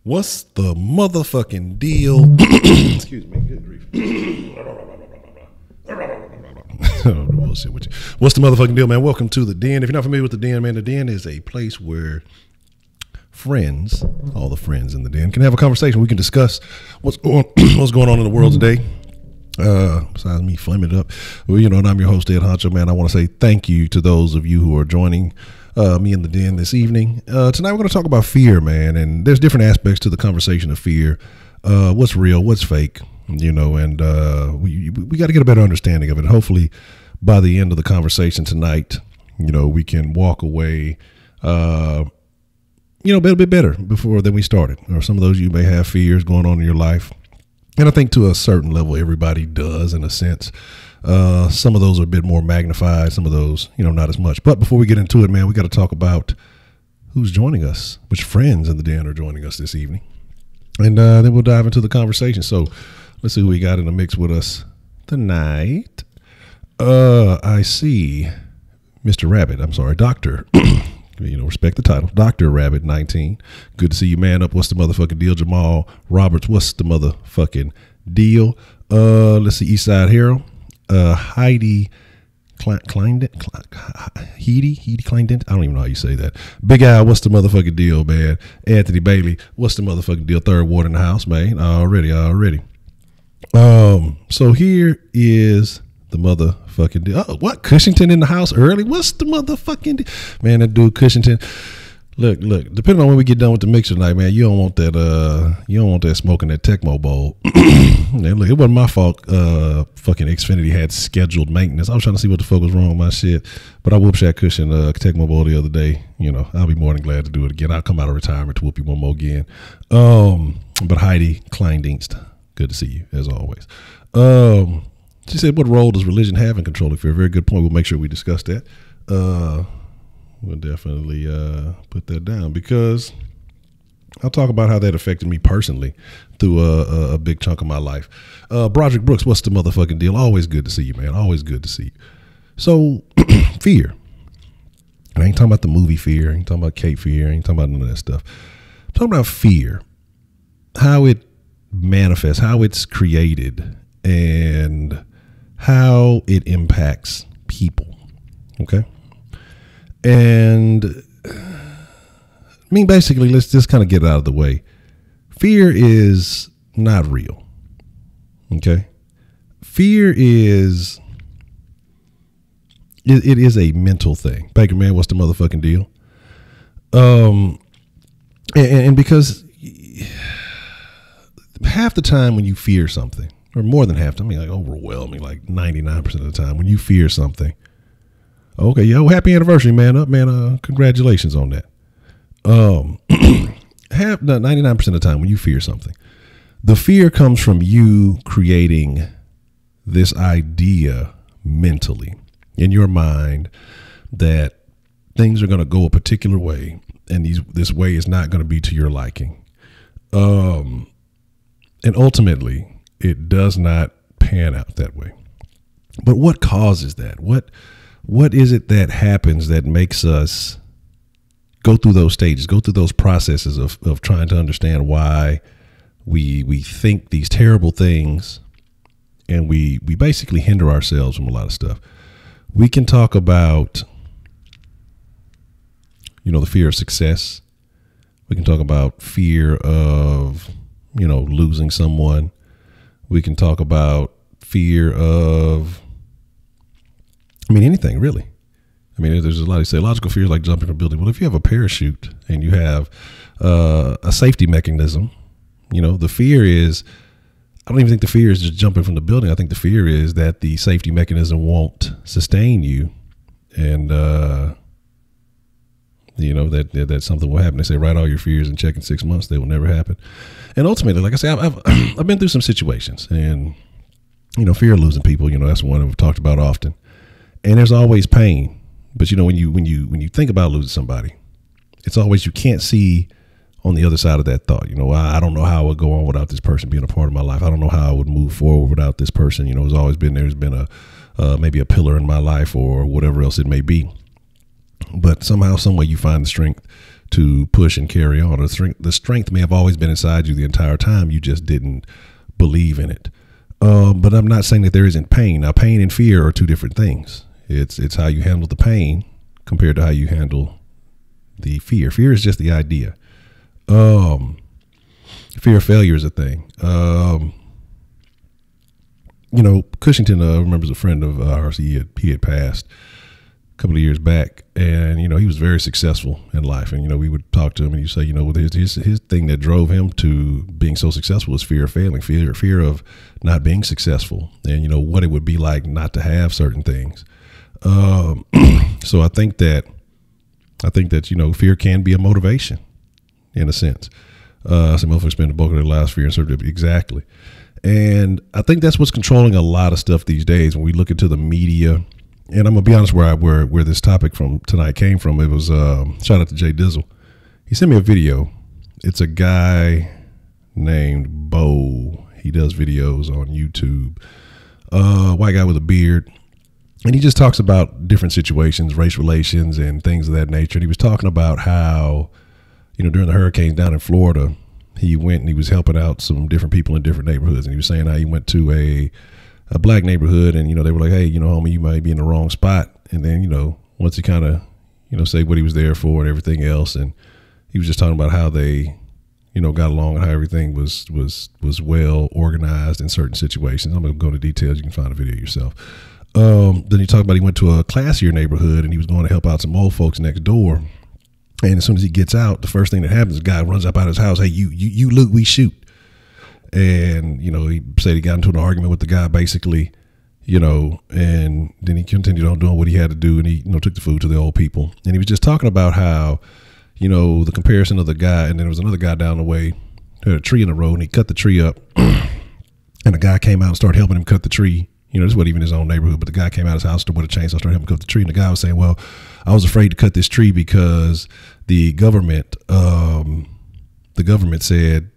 What's the motherfucking deal? Excuse me. Good grief. Bullshit with you. What's the motherfucking deal, man? Welcome to the Den. If you're not familiar with the Den, man, the Den is a place where friends, all the friends in the Den, can have a conversation. We can discuss what's going on in the world today. Besides me flaming it up, well, you know, and I'm your host, Ed Honcho, man. I want to say thank you to those of you who are joining me in the Den this evening. Tonight we're going to talk about fear, man, and there's different aspects to the conversation of fear. What's real, what's fake, you know, and we got to get a better understanding of it. Hopefully by the end of the conversation tonight, you know, we can walk away, you know, a little bit better than we started. Or some of those you may have fears going on in your life. And I think to a certain level, everybody does in a sense. Some of those are a bit more magnified. Some of those, you know, not as much. But before we get into it, man, we got to talk about who's joining us, which friends in the Den are joining us this evening. And then we'll dive into the conversation. So let's see who we got in the mix with us tonight. I see Mr. Rabbit. I'm sorry, Dr. You know, respect the title. Dr. Rabbit 19. Good to see you, man up. What's the motherfucking deal? Jamal Roberts. What's the motherfucking deal? Let's see, Eastside Hero. Heidi Kleindent. Heidi Kleindent. I don't even know how you say that. Big Al, what's the motherfucking deal, man? Anthony Bailey, what's the motherfucking deal? Third Ward in the house, man. Already. So here is the motherfucking deal. Oh, what? Cushington in the house early? What's the motherfucking deal? Man, that dude Cushington. Look, depending on when we get done with the mixer tonight, man, you don't want that smoking that Tecmo Bowl. Man, look, it wasn't my fault. Fucking Xfinity had scheduled maintenance. I was trying to see what the fuck was wrong with my shit, but I whooped that Cushion Tecmo Bowl the other day. You know, I'll be more than glad to do it again. I'll come out of retirement to whoop you one more again. But Heidi Kleindienst, good to see you as always. She said, what role does religion have in controlling fear? Very good point. We'll make sure we discuss that. We'll definitely put that down because I'll talk about how that affected me personally through a big chunk of my life. Broderick Brooks, what's the motherfucking deal? Always good to see you, man. Always good to see you. So, fear. I ain't talking about the movie Fear. I ain't talking about Cape Fear. I ain't talking about none of that stuff. I'm talking about fear, how it manifests, how it's created, and how it impacts people. Okay? And I mean, basically, let's just kind of get it out of the way. Fear is not real. Okay. Fear is, it is a mental thing. Baker, man, what's the motherfucking deal? And because half the time when you fear something, or more than half, I mean, like overwhelming, like 99% of the time when you fear something, okay, yo, happy anniversary, man. Up, man. Congratulations on that. 99% of the time when you fear something, the fear comes from you creating this idea mentally in your mind that things are going to go a particular way, and this way is not going to be to your liking. And ultimately, it does not pan out that way. But what causes that? What is it that happens that makes us go through those stages, go through those processes of trying to understand why we think these terrible things, and we basically hinder ourselves from a lot of stuff? We can talk about, you know, the fear of success. We can talk about fear of, you know, losing someone. We can talk about fear of, I mean, anything really. I mean, there's a lot of psychological fears like jumping from a building. Well, if you have a parachute and you have a safety mechanism, you know, the fear is, I don't even think the fear is just jumping from the building. I think the fear is that the safety mechanism won't sustain you. And, you know, that something will happen. They say, write all your fears and check in 6 months. They will never happen. And ultimately, like I say, I've been through some situations, and, you know, fear of losing people, you know, that's one we've talked about often. And there's always pain. But, you know, when you think about losing somebody, it's always, you can't see on the other side of that thought. You know, I don't know how I would go on without this person being a part of my life. I don't know how I would move forward without this person. You know, there's been maybe a pillar in my life or whatever else it may be. But somehow, some way you find the strength to push and carry on. The strength may have always been inside you the entire time. You just didn't believe in it. But I'm not saying that there isn't pain. Now, pain and fear are two different things. It's how you handle the pain compared to how you handle the fear. Fear is just the idea. Fear of failure is a thing. Cushington remembers a friend of ours. He had passed a couple of years back, and he was very successful in life. And we would talk to him, and he'd say, his thing that drove him to being so successful is fear of failing, fear of not being successful, and what it would be like not to have certain things. So I think that fear can be a motivation in a sense. Some motherfuckers spend the bulk of their lives fear and serve it exactly. And I think that's what's controlling a lot of stuff these days. When we look into the media, and I'm gonna be honest, where this topic from tonight came from, it was shout out to Jay Dizzle. He sent me a video. It's a guy named Bo. He does videos on YouTube. White guy with a beard, and he just talks about different situations, race relations, and things of that nature. And he was talking about how, during the hurricanes down in Florida, he went and he was helping out some different people in different neighborhoods. And he was saying how he went to a black neighborhood, and, they were like, hey, homie, you might be in the wrong spot. And then, once he kind of, say what he was there for and everything else. And he was just talking about how they, got along and how everything was well organized in certain situations. I'm going to go into details. You can find a video yourself. Then he talked about he went to a classier neighborhood, and he was going to help out some old folks next door. And as soon as he gets out, the first thing that happens, the guy runs up out of his house. Hey, you loot, we shoot. And, he said he got into an argument with the guy basically, and then he continued on doing what he had to do. And he, took the food to the old people. And he was just talking about how, the comparison of the guy. And then there was another guy down the way who had a tree in the road, and he cut the tree up. And the guy came out and started helping him cut the tree. This wasn't even his own neighborhood, but the guy came out of his house with a chainsaw, started helping him cut the tree. And the guy was saying, well, I was afraid to cut this tree because the government said,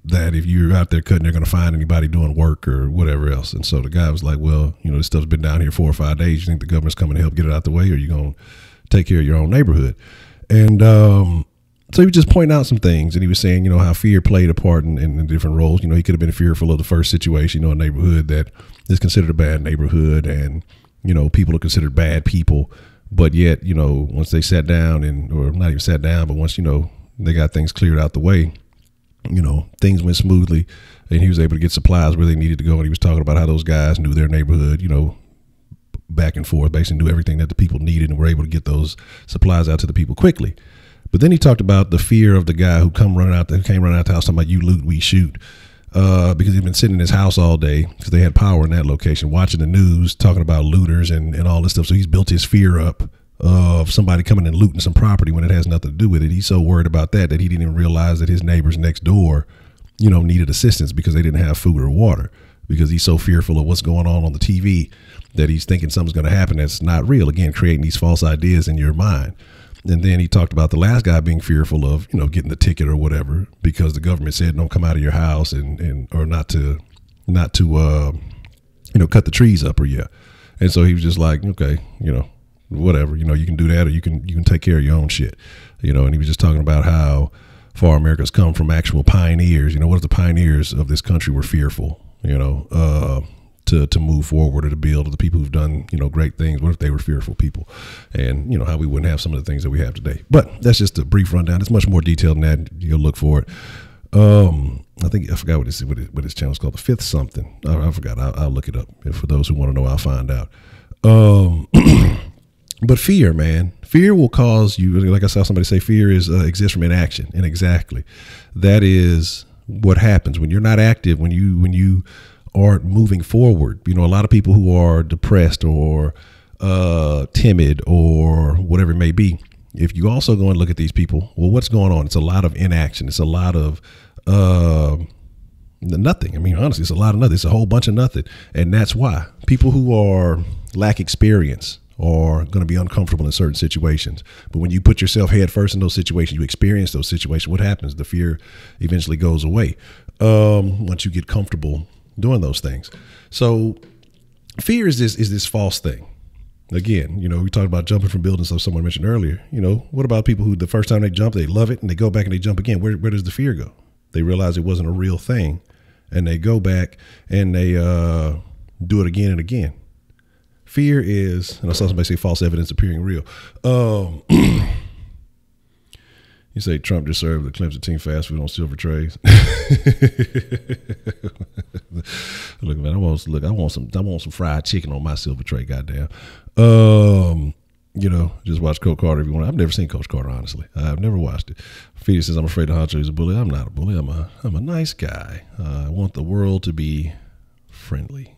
that if you're out there cutting, they're going to find anybody doing work or whatever else. And so the guy was like, well, this stuff's been down here 4 or 5 days. You think the government's coming to help get it out the way, or you going to take care of your own neighborhood? And so he was just pointing out some things, and he was saying, how fear played a part in different roles. He could have been fearful of the first situation, a neighborhood that is considered a bad neighborhood, and, people are considered bad people. But yet, once they sat down or not even sat down, but once, they got things cleared out the way, things went smoothly, and he was able to get supplies where they needed to go. And he was talking about how those guys knew their neighborhood, back and forth, basically knew everything that the people needed and were able to get those supplies out to the people quickly. But then he talked about the fear of the guy who came running out the house talking about you loot, we shoot, because he'd been sitting in his house all day because they had power in that location, watching the news, talking about looters and all this stuff. So he's built his fear up of somebody coming and looting some property when it has nothing to do with it. He's so worried about that he didn't even realize that his neighbors next door, needed assistance because they didn't have food or water, because he's so fearful of what's going on the TV that he's thinking something's going to happen that's not real. Again, creating these false ideas in your mind. And then he talked about the last guy being fearful of, getting the ticket or whatever, because the government said don't come out of your house or not to cut the trees up or yeah. And so he was just like, okay, whatever, you can do that, or you can take care of your own shit, and he was just talking about how far America's come from actual pioneers. What if the pioneers of this country were fearful, to move forward or to build, or the people who've done, great things. What if they were fearful people, and, how we wouldn't have some of the things that we have today. But that's just a brief rundown. It's much more detailed than that. You'll look for it. I forgot what his channel is called, the Fifth something. I forgot. I'll look it up. For those who want to know, I'll find out. But fear, man, fear will cause you, like I saw somebody say, fear exists from inaction. And exactly, that is what happens when you're not active, when you aren't moving forward. A lot of people who are depressed or timid or whatever it may be, if you also go and look at these people, well, what's going on? It's a lot of inaction. It's a lot of nothing. I mean, honestly, it's a lot of nothing. It's a whole bunch of nothing. And that's why people who lack experience are going to be uncomfortable in certain situations. But when you put yourself head first in those situations, you experience those situations, what happens? The fear eventually goes away once you get comfortable doing those things. So fear is this false thing. again, you know, we talked about jumping from buildings, so someone mentioned earlier, you know, what about people who the first time they jump, they love it and they go back and they jump again? Where does the fear go? They realize it wasn't a real thing and they go back and they do it again and again. Fear is, and I saw somebody say false evidence appearing real. You say Trump just served the Clemson team fast food on silver trays. Look, man, I want some fried chicken on my silver tray. Goddamn. You know, just watch Coach Carter if you want. I've never seen Coach Carter, honestly. I've never watched it. Feeder says I'm afraid of Honcho is a bully. I'm not a bully. I'm a nice guy. I want the world to be friendly.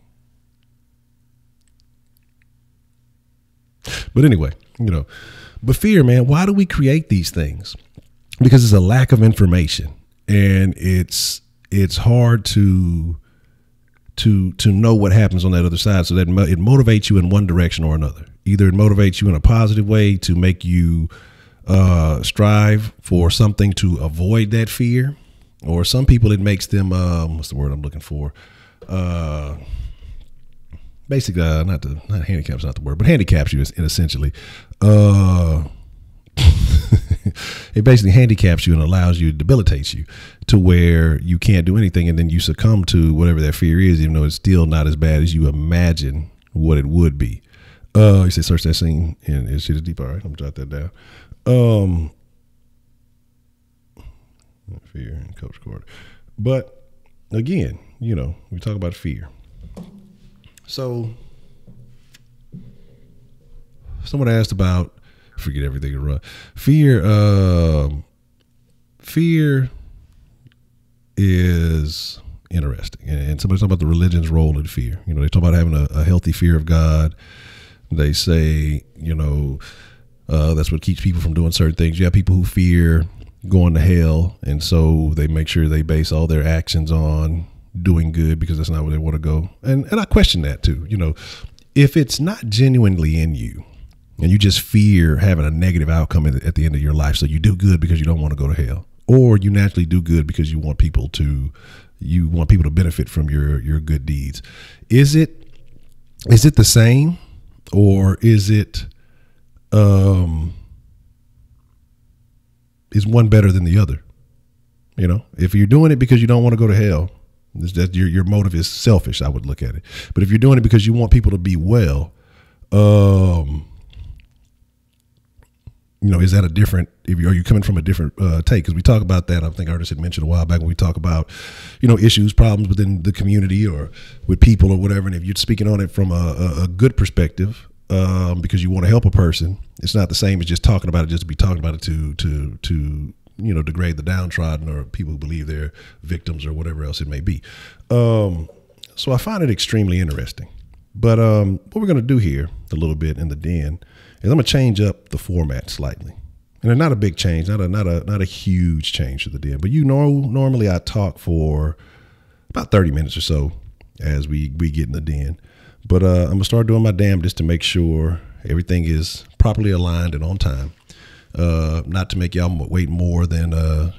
But anyway, you know, but fear, man. Why do we create these things? Because it's a lack of information, and it's hard to know what happens on that other side. So that it motivates you in one direction or another. Either it motivates you in a positive way to make you strive for something to avoid that fear, or some people it makes them what's the word I'm looking for? Basically, not handicap's not the word, but handicaps you essentially. It basically handicaps you and allows you, debilitates you to where you can't do anything, and then you succumb to whatever that fear is, even though it's still not as bad as you imagine what it would be. You say search that scene and it's shit is deep. All right, I'm gonna jot that down. Fear and Coach Carter. But again, you know, we talk about fear. So someone asked about, forget everything and run. Fear is interesting. And somebody's talking about the religion's role in fear. You know, they talk about having a healthy fear of God. They say, you know, that's what keeps people from doing certain things. You have people who fear going to hell, and so they make sure they base all their actions on doing good because that's not where they want to go. And I question that too. You know, if it's not genuinely in you, and you just fear having a negative outcome at the end of your life, so you do good because you don't want to go to hell, or you naturally do good because you want people to benefit from your good deeds. Is it the same, or is it is one better than the other? You know, if you're doing it because you don't want to go to hell, that your motive is selfish, I would look at it. But if you're doing it because you want people to be well, you know, is that a different, are you coming from a different take? Because we talk about that. I think Ernest had mentioned a while back when we talk about, you know, issues, problems within the community or with people or whatever. And if you're speaking on it from a good perspective, because you want to help a person, it's not the same as just talking about it, just to be talking about it to you know, degrade the downtrodden or people who believe they're victims or whatever else it may be. So I find it extremely interesting. But what we're going to do here a little bit in the den is I'm going to change up the format slightly. And not a big change, not a huge change to the den. But you know, normally I talk for about 30 minutes or so as we get in the den. But I'm going to start doing my damnedest to make sure everything is properly aligned and on time. Not to make y'all wait more than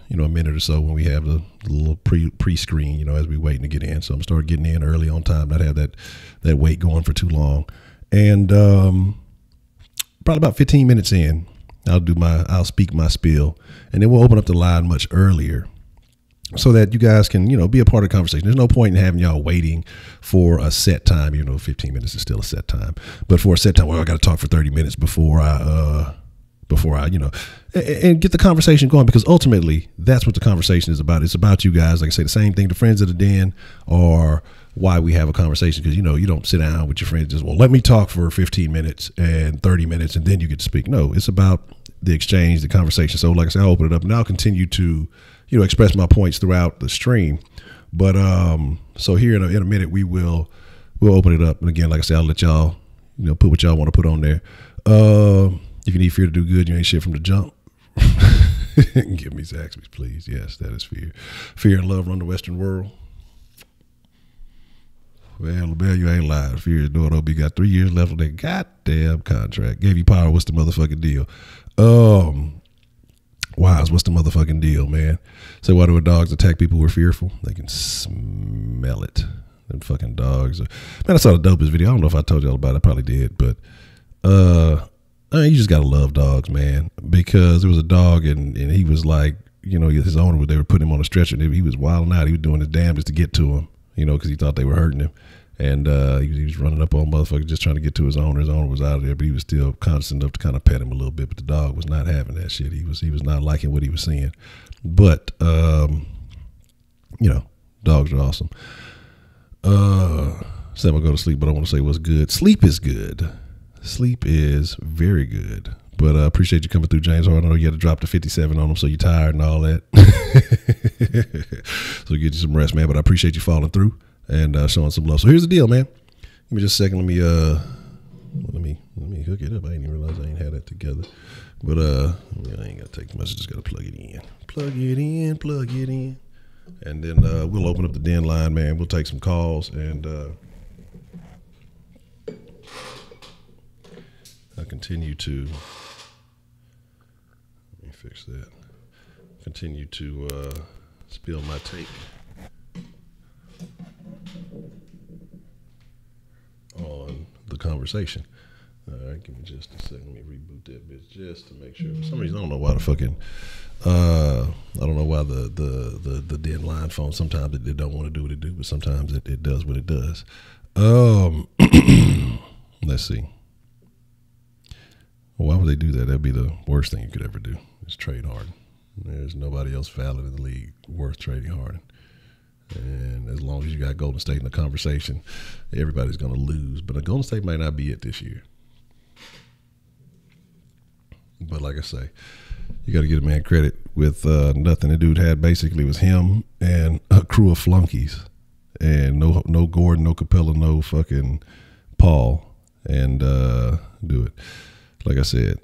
you know, a minute or so when we have the little pre-screen, you know, as we waiting to get in. So I'm gonna start getting in early on time, not have that wait going for too long. And probably about 15 minutes in, I'll speak my spiel, and then we'll open up the line much earlier so that you guys can, you know, be a part of the conversation. There's no point in having y'all waiting for a set time. You know, 15 minutes is still a set time, but for a set time, well, I got to talk for 30 minutes before I, you know, and get the conversation going, because ultimately that's what the conversation is about. It's about you guys. Like I say, the same thing, the friends of the den are why we have a conversation, because, you know, you don't sit down with your friends and just, well, let me talk for 15 minutes and 30 minutes and then you get to speak. No, it's about the exchange, the conversation. So like I said, I'll open it up and I'll continue to, you know, express my points throughout the stream. But so here in a minute, we'll open it up. And again, like I said, I'll let y'all, you know, put what y'all want to put on there. If you need fear to do good, you ain't shit from the jump. Give me Zaxby's, please. Yes, that is fear. Fear and love run the Western world. Well, LaBelle, you ain't lying. Fear is doing OB. Got 3 years left on that goddamn contract. Gave you power. What's the motherfucking deal? Wise, what's the motherfucking deal, man? So why do dogs attack people who are fearful? They can smell it. Them fucking dogs. Man, I saw the dopest video. I don't know if I told y'all about it. I probably did, but You just gotta love dogs, man, because there was a dog and he was like, his owner, they were putting him on a stretcher and he was wilding out. He was doing his damnedest to get to him, because he thought they were hurting him. And he was running up on motherfuckers just trying to get to his owner. His owner was out of there, but he was still constant enough to kind of pet him a little bit. But the dog was not having that shit. He was not liking what he was seeing. But dogs are awesome. Said I'm gonna go to sleep, but I want to say what's good. Sleep is good. Sleep is very good. But I appreciate you coming through, James Harden. I know you had to drop to 57 on them, so you're tired and all that. So get you some rest, man. But I appreciate you following through and showing some love. So here's the deal, man. Give me just a second. Let me hook it up. I didn't even realize I ain't had that together. But I ain't gotta take the message. Just gotta plug it in. Plug it in. And then we'll open up the Denline, man. We'll take some calls and I continue to, let me fix that. Continue to spill my tape on the conversation. All right, give me just a second. Let me reboot that bitch just to make sure. For some reason, I don't know why the fucking, I don't know why the Denline phone, sometimes it don't want to do what it do, but sometimes it does what it does. Let's see. Why would they do that? That'd be the worst thing you could ever do, is trade Harden. There's nobody else valid in the league worth trading Harden. And as long as you got Golden State in the conversation, everybody's going to lose. But Golden State might not be it this year. But like I say, you got to give a man credit with nothing. The dude had basically was him and a crew of flunkies. And no Gordon, no Capella, no fucking Paul. And do it. Like I said,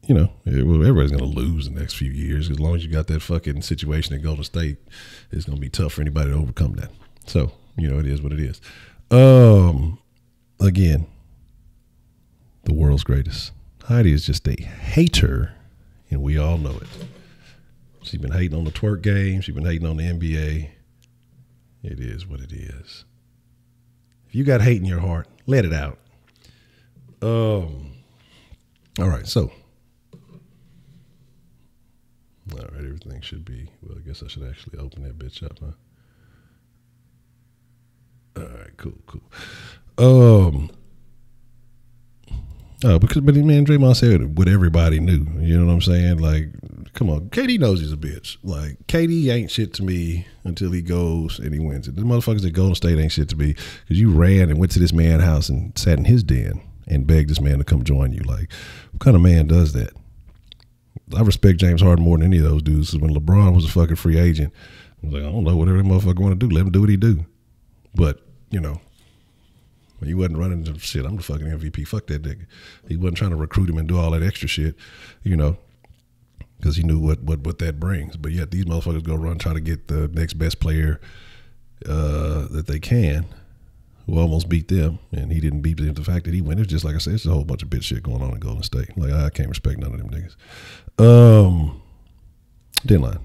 everybody's going to lose in the next few years. As long as you got that fucking situation at Golden State, it's going to be tough for anybody to overcome that. So, it is what it is. Again, the world's greatest. Heidi is just a hater, and we all know it. She's been hating on the twerk game. She's been hating on the NBA. It is what it is. If you got hate in your heart, let it out. All right, so. All right, everything should be, well, I guess I should actually open that bitch up, huh? All right, cool. But man, Draymond said what everybody knew. You know what I'm saying? Like, come on, KD knows he's a bitch. Like, KD ain't shit to me until he goes and he wins it. The motherfuckers at Golden State ain't shit to me because you ran and went to this man's house and sat in his den and begged this man to come join you. Like, what kind of man does that? I respect James Harden more than any of those dudes. Because when LeBron was a fucking free agent, I was like, I don't know, whatever that motherfucker want to do, let him do what he do. But, when he wasn't running the shit, I'm the fucking MVP. Fuck that nigga. He wasn't trying to recruit him and do all that extra shit, because he knew what that brings. But yet these motherfuckers go run, try to get the next best player that they can, who almost beat them, and he didn't beat them. The fact that he went, it's just like I said, it's a whole bunch of bitch shit going on in Golden State. Like, I can't respect none of them niggas. Denline.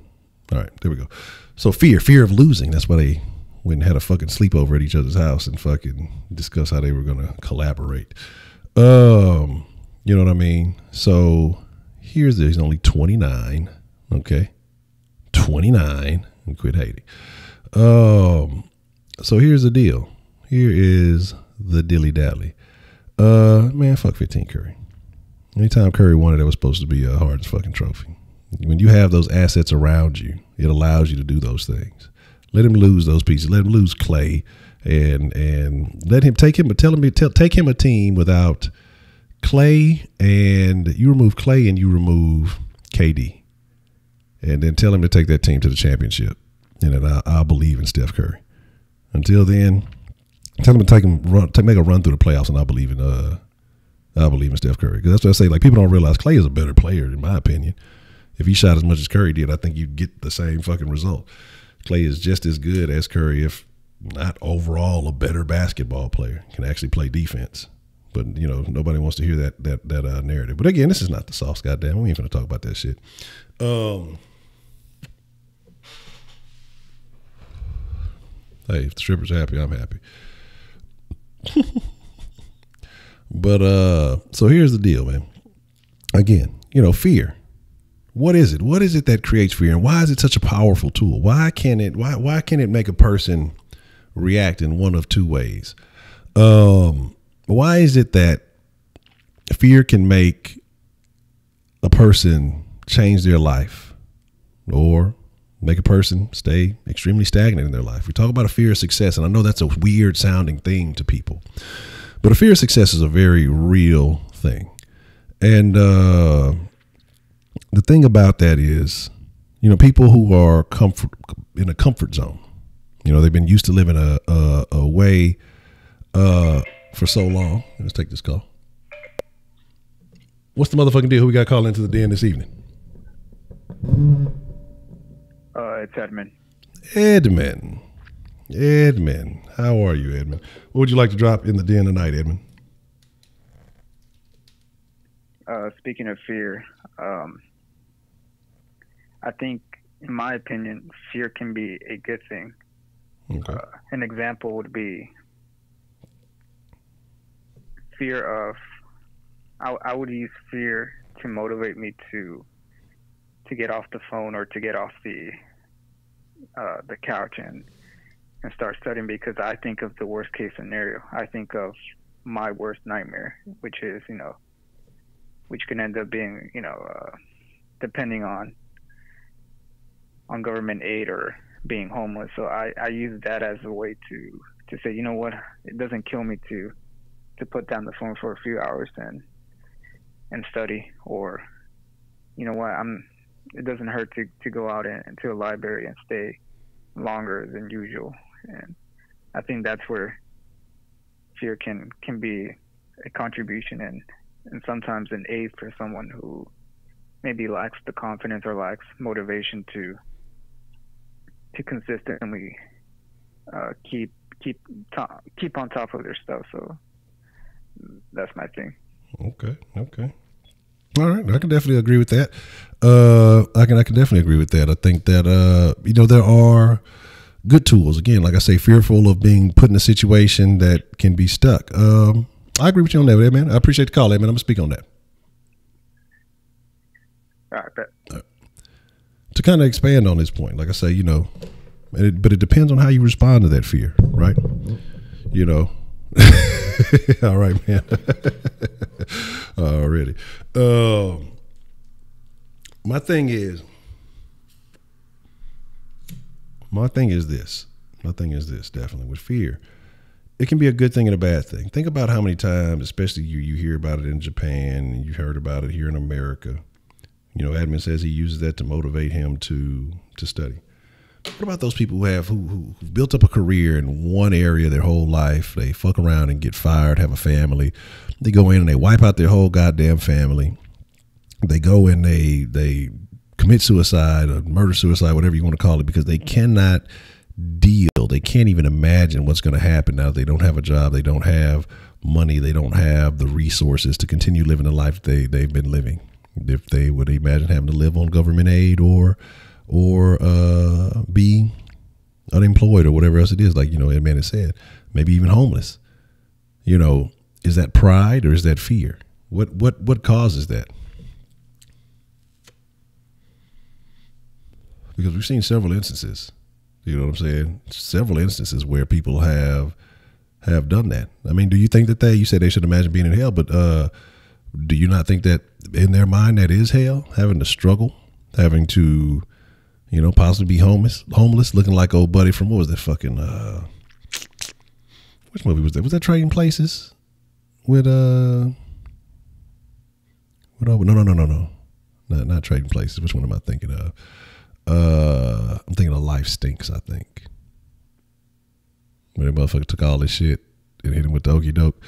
All right, there we go. So fear of losing. That's why they went and had a fucking sleepover at each other's house and fucking discuss how they were going to collaborate. You know what I mean? So he's only 29. Okay. 29 and quit hating. So here's the deal. Here is the dilly dally. Man, fuck 15 Curry. Anytime Curry won it, that was supposed to be a Harden's fucking trophy. When you have those assets around you, it allows you to do those things. Let him lose those pieces. Let him lose Clay, and let him take him a team without Clay, and you remove Clay and you remove KD, and then tell him to take that team to the championship, and then I'll believe in Steph Curry. Until then, tell him to make a run through the playoffs, and I'll believe in Steph Curry. Because that's what I say. Like, people don't realize Clay is a better player, in my opinion. If he shot as much as Curry did, I think you'd get the same fucking result. Clay is just as good as Curry, if not overall a better basketball player. Can actually play defense. But, nobody wants to hear that narrative. But again, this is not the sauce, goddamn. We ain't going to talk about that shit. Hey, if the stripper's happy, I'm happy. But so here's the deal, man. Again, fear. What is it? What is it that creates fear, and why is it such a powerful tool? Why can it make a person react in one of two ways? Why is it that fear can make a person change their life or make a person stay extremely stagnant in their life? We talk about a fear of success, and I know that's a weird sounding thing to people, but a fear of success is a very real thing. And the thing about that is, people who are in a comfort zone, they've been used to living a way for so long. Let's take this call. What's the motherfucking deal? Who we got calling into the den this evening? It's Edmund. Edmund. How are you, Edmund? What would you like to drop in the den tonight, Edmund? Speaking of fear, I think, in my opinion, fear can be a good thing. Okay. An example would be fear of, I would use fear to motivate me to get off the phone or to get off the couch and start studying, because I think of the worst case scenario. I think of my worst nightmare, which is, which can end up being, depending on government aid or being homeless. So I use that as a way to say, you know what, it doesn't kill me to put down the phone for a few hours and study, or, you know what, it doesn't hurt to go out into a library and stay longer than usual. And I think that's where fear can be a contribution and sometimes an aid for someone who maybe lacks the confidence or lacks motivation to consistently keep on top of their stuff. So that's my thing. Okay. All right, I can definitely agree with that. I can definitely agree with that. I think that there are good tools. Again, like I say, fearful of being put in a situation that can be stuck. I agree with you on that, man. I appreciate the call, man. I'm gonna speak on that. All right, bet. To kind of expand on this point, like I say, but it depends on how you respond to that fear, right? All right, man. Already. My thing is this. Definitely with fear, it can be a good thing and a bad thing. Think about how many times, especially you hear about it in Japan, and you heard about it here in America. Admin says he uses that to motivate him to study. What about those people who built up a career in one area their whole life? They fuck around and get fired, have a family. They go in and they wipe out their whole goddamn family. They go in, they commit suicide or murder suicide, whatever you want to call it, because they cannot deal. They can't even imagine what's going to happen now. They don't have a job. They don't have money. They don't have the resources to continue living the life they've been living. If they would imagine having to live on government aid or be unemployed or whatever else it is, like, Edman has said, maybe even homeless. Is that pride or is that fear? What causes that? Because we've seen several instances, several instances where people have done that. I mean, do you think that you said they should imagine being in hell, but do you not think that in their mind that is hell, having to struggle, having to possibly be homeless, looking like old buddy from, what was that fucking, which movie was that? Was that Trading Places with, no, not Trading Places. Which one am I thinking of? I'm thinking of Life Stinks, I think. When that motherfucker took all this shit and hit him with the okey doke.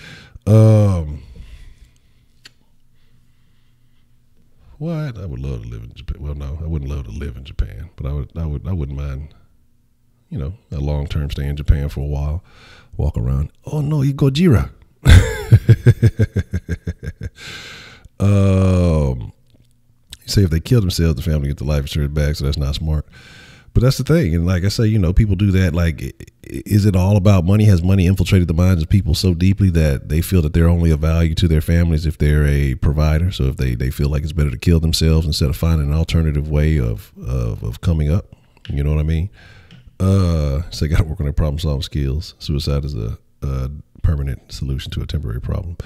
What? I would love to live in Japan. Well, no, I wouldn't love to live in Japan, but I wouldn't mind, a long-term stay in Japan for a while, walk around. Oh no, you Gojira. You say if they kill themselves, the family get the life insurance back, so that's not smart. But that's the thing. And like I say, people do that. Like, is it all about money? Has money infiltrated the minds of people so deeply that they feel that they're only of value to their families if they're a provider? So if they feel like it's better to kill themselves instead of finding an alternative way of coming up. You know what I mean? So they got to work on their problem solving skills. Suicide is a permanent solution to a temporary problem.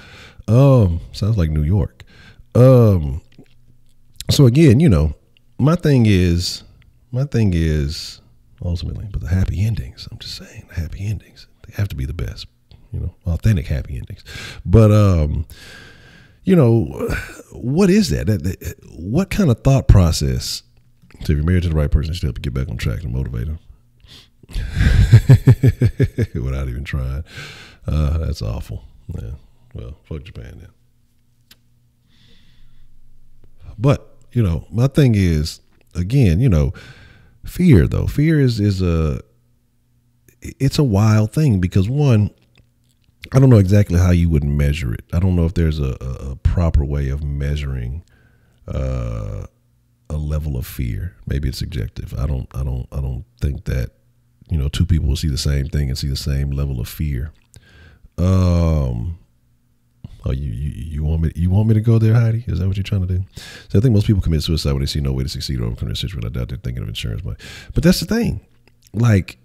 Sounds like New York. So again, my thing is ultimately, but the happy endings, I'm just saying, the happy endings, they have to be the best, authentic happy endings. But, what is that? What kind of thought process? So if you're married to the right person, you help you get back on track and motivate them without even trying. That's awful. Yeah. Well, fuck Japan then. But, my thing is, again, fear though. Fear is it's a wild thing because one, I don't know exactly how you would measure it. I don't know if there's a proper way of measuring a level of fear. Maybe it's subjective. I don't think that, two people will see the same thing and see the same level of fear. Oh, you want me to go there, Heidi? Is that what you're trying to do? So I think most people commit suicide when they see no way to succeed or overcome their situation. I doubt they're thinking of insurance money. But that's the thing, like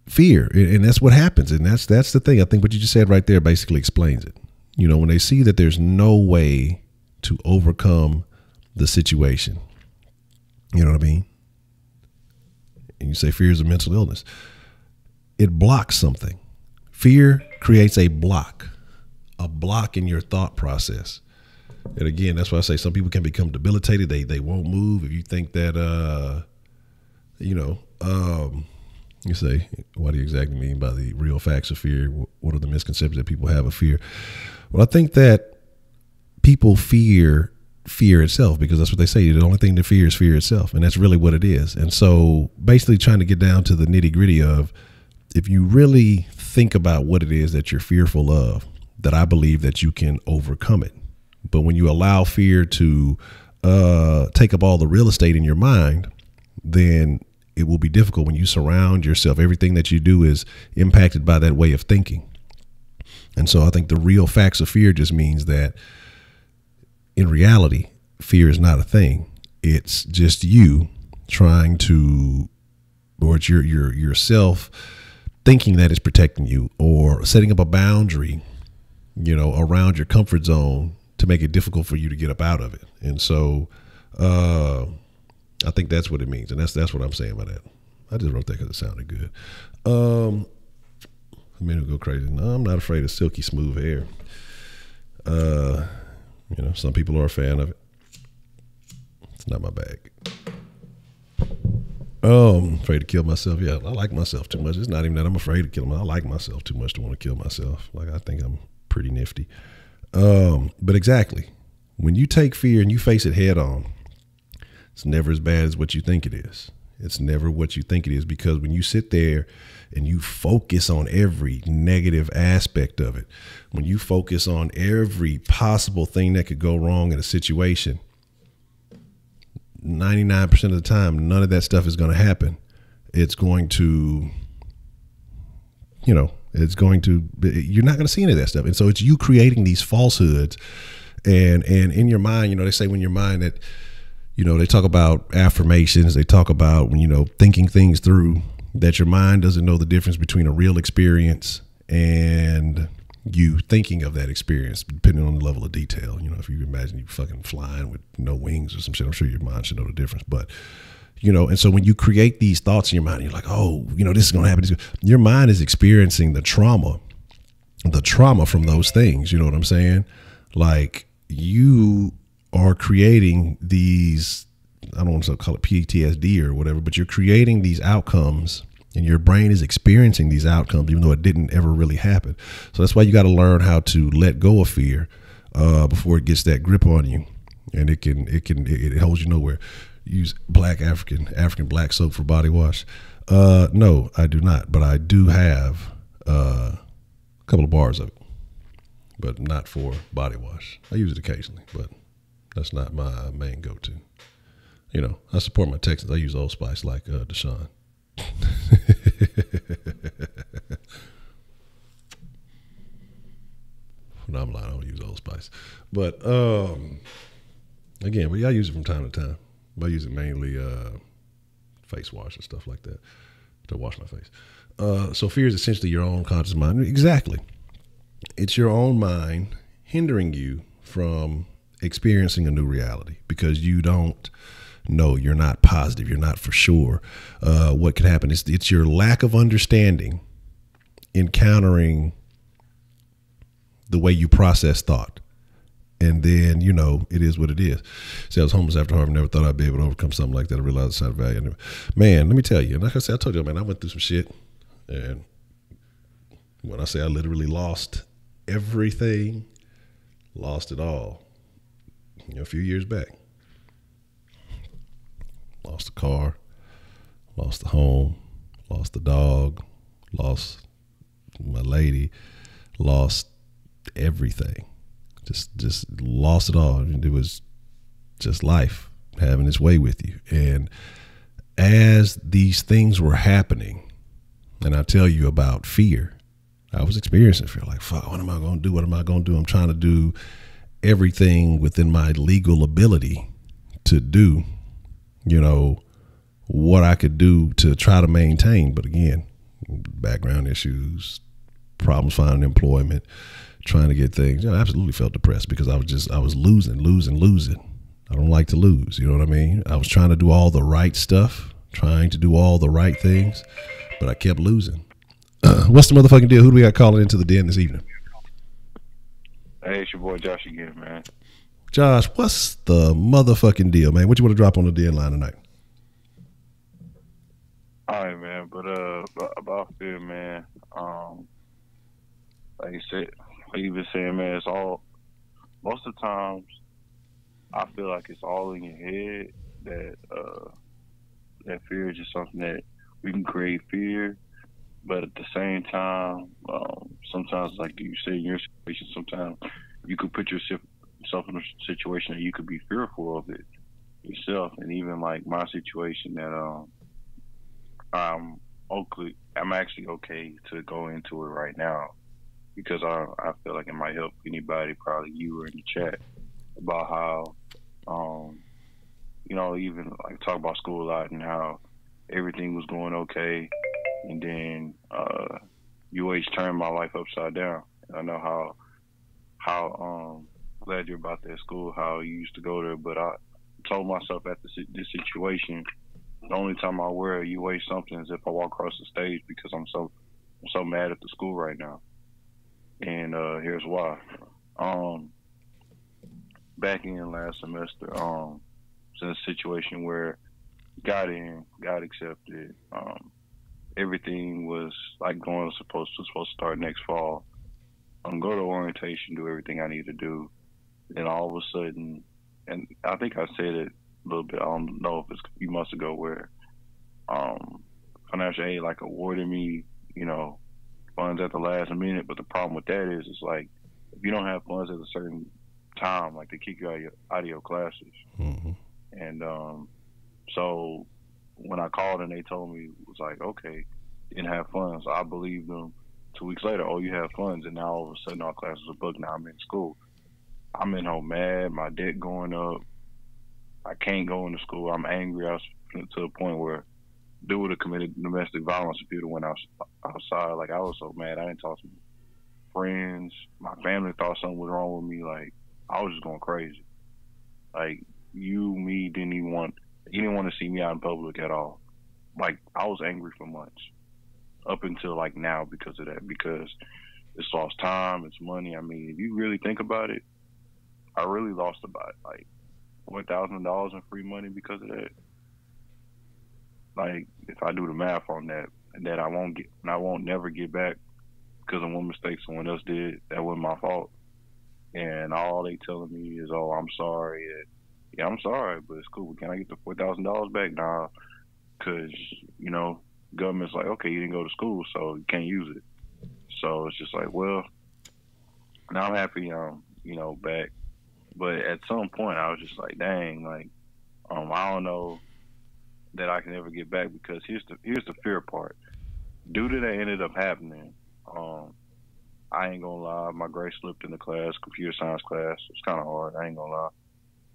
fear, and that's what happens, and that's the thing. I think what you just said right there basically explains it. When they see that there's no way to overcome the situation, you know what I mean? And you say fear is a mental illness. It blocks something. Fear creates a block in your thought process. And again, that's why I say some people can become debilitated. They won't move. If you think that, you say, what do you exactly mean by the real facts of fear? What are the misconceptions that people have of fear? Well, I think that people fear itself because that's what they say. The only thing to fear is fear itself. And that's really what it is. And so basically trying to get down to the nitty gritty of, if you really think about what it is that you're fearful of, that I believe that you can overcome it. But when you allow fear to take up all the real estate in your mind, then it will be difficult when you surround yourself. Everything that you do is impacted by that way of thinking. And so I think the real facts of fear just means that in reality, fear is not a thing. It's just you trying to, or it's yourself thinking that it's protecting you, or setting up a boundary, around your comfort zone to make it difficult for you to get up out of it. And so I think that's what it means. And that's what I'm saying by that. I just wrote that because it sounded good. I mean, it'll go crazy. No, I'm not afraid of silky smooth hair. Some people are a fan of it. It's not my bag. Afraid to kill myself. Yeah, I like myself too much. It's not even that I'm afraid to kill myself. I like myself too much to want to kill myself. Like, I think I'm pretty nifty. But exactly, when you take fear and you face it head on, it's never as bad as what you think it is. It's never what you think it is, because when you sit there and you focus on every negative aspect of it, when you focus on every possible thing that could go wrong in a situation, 99% of the time, none of that stuff is going to happen. It's going to, you're not going to see any of that stuff. And so it's you creating these falsehoods, and in your mind, they say when your mind that, they talk about affirmations, they talk about when, thinking things through, that your mind doesn't know the difference between a real experience and you thinking of that experience, depending on the level of detail. If you imagine you fucking flying with no wings or some shit, I'm sure your mind should know the difference. But, and so when you create these thoughts in your mind, you're like, oh, this is going to happen. Your mind is experiencing the trauma from those things. You know what I'm saying? Like, you are creating these, I don't want to call it PTSD or whatever, but you're creating these outcomes, and your brain is experiencing these outcomes, even though it didn't ever really happen. So that's why you got to learn how to let go of fear before it gets that grip on you, and it holds you nowhere. Use African black soap for body wash. No, I do not, but I do have a couple of bars of it, but not for body wash. I use it occasionally, but that's not my main go-to. You know, I support my Texans. I use Old Spice like Deshaun. No, I'm lying. I don't use Old Spice. But again, I use it from time to time. I use it mainly face wash and stuff like that to wash my face. So fear is essentially your own conscious mind. Exactly. It's your own mind hindering you from experiencing a new reality because you don't know, you're not positive, you're not for sure what could happen. It's your lack of understanding encountering the way you process thought. And then, you know, it is what it is. See, I was homeless after Harvard, never thought I'd be able to overcome something like that. I realized the side of value. Man, let me tell you, and like I said, I told you, man, I went through some shit. And when I say I literally lost everything, lost it all, you know, a few years back. Lost the car, lost the home, lost the dog, lost my lady, lost everything. Just lost it all. And it was just life having its way with you. And as these things were happening, and I tell you about fear, I was experiencing fear. Like, fuck, what am I going to do? What am I going to do? I'm trying to do everything within my legal ability to do, you know, what I could do to try to maintain. But again, background issues, problems finding employment, trying to get things. You know, I absolutely felt depressed because I was losing. I don't like to lose. You know what I mean? I was trying to do all the right stuff, trying to do all the right things, but I kept losing. What's the motherfucking deal? Who do we got calling into the den this evening? Hey, it's your boy Josh again, man. Josh, what's the motherfucking deal, man? What you want to drop on the den line tonight? All right, man. But about fear, man. Like you said, like you been saying, man, it's all. Most of the times, I feel like it's all in your head. That fear is just something that we can create fear, but at the same time, sometimes, like you say in your situation, sometimes you could put yourself in a situation that you could be fearful of it yourself. And even like my situation that I'm actually okay to go into it right now because I feel like it might help anybody, probably you or in the chat, about how you know, even like talk about school a lot and how everything was going okay, and then UH turned my life upside down. And I know how glad you're about that school, how you used to go there, but I told myself after this situation, the only time I wear a UH something is if I walk across the stage because I'm so mad at the school right now. And here's why. Back in last semester, it's in a situation where got accepted. Everything was like supposed to start next fall. Go to orientation, do everything I need to do. Then all of a sudden, and I think I said it a little bit, I don't know if it's a few months ago, where financial aid like awarded me, you know, funds at the last minute. But the problem with that is, it's like if you don't have funds at a certain time, like they kick you out of your classes. Mm-hmm. And so when I called and they told me, it was like, okay, didn't have funds. So I believed them. 2 weeks later, oh, you have funds, and now all of a sudden all classes are booked. Now I'm in school. I'm in home mad. My debt going up. I can't go into school. I'm angry. I was to the point where dude would have committed domestic violence if he would have went outside. Like, I was so mad. I didn't talk to my friends. My family thought something was wrong with me. Like, I was just going crazy. Like, me didn't want to see me out in public at all. Like, I was angry for months up until like now because of that, because it's lost time, it's money. I mean, if you really think about it, I really lost about like $4,000 in free money because of that. Like, if I do the math on that, and that I won't never get back because of one mistake someone else did, that wasn't my fault. And all they telling me is, oh, I'm sorry. Yeah, I'm sorry, but it's cool. Can I get the $4,000 back? Nah, because, you know, government's like, okay, you didn't go to school, so you can't use it. So it's just like, well, now I'm happy, you know, back. But at some point, I was just like, dang, like, I don't know that I can ever get back because here's the fear part. Due to that ended up happening, I ain't gonna lie, my grade slipped in the class, computer science class. It's kind of hard. I ain't gonna lie,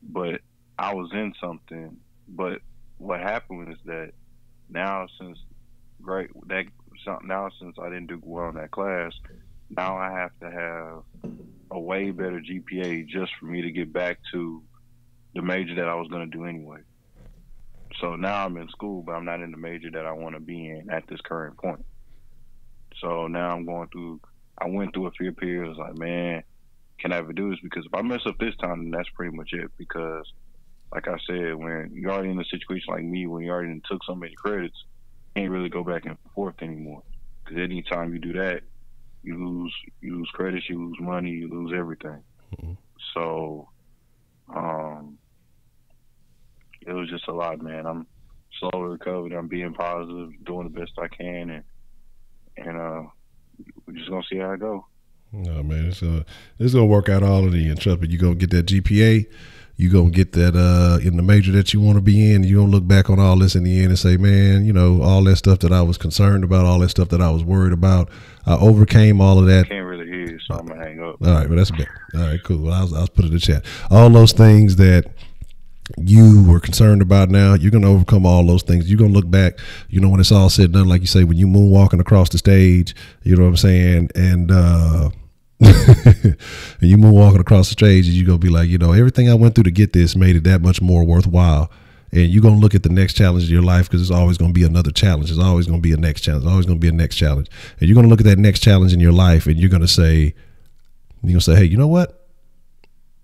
but I was in something. But what happened is that now since grade that now since I didn't do well in that class, now I have to have a way better GPA just for me to get back to the major that I was gonna do anyway. So now I'm in school, but I'm not in the major that I want to be in at this current point. So now I went through a few periods like, man, can I ever do this? Because if I mess up this time, then that's pretty much it. Because, like I said, when you're already in a situation like me, when you already took so many credits, you can't really go back and forth anymore. Because anytime you do that, you lose credits, you lose money, you lose everything. Mm-hmm. So, it was just a lot, man. I'm slowly recovering. I'm being positive, doing the best I can, and we're just gonna see how it goes. No, man, it's gonna work out all in the end. Trust me, you're gonna get that GPA. You're gonna get that in the major that you want to be in. You're gonna look back on all this in the end and say, man, you know, all that stuff that I was concerned about, all that stuff that I was worried about, I overcame all of that. I can't really hear you, so I'm gonna hang up. All right, but that's a bit. All right, cool. Well, I'll put it in the chat. All those things that you were concerned about, now you're going to overcome all those things. You're going to look back, you know, when it's all said and done, like you say, when you moonwalking across the stage, you know what I'm saying, and and you moonwalking across the stage, and you're going to be like, you know, everything I went through to get this made it that much more worthwhile. And you're going to look at the next challenge in your life, because it's always going to be another challenge. There's always going to be a next challenge. There's always going to be a next challenge. And you're going to look at that next challenge in your life, and you're going to say, hey, you know what?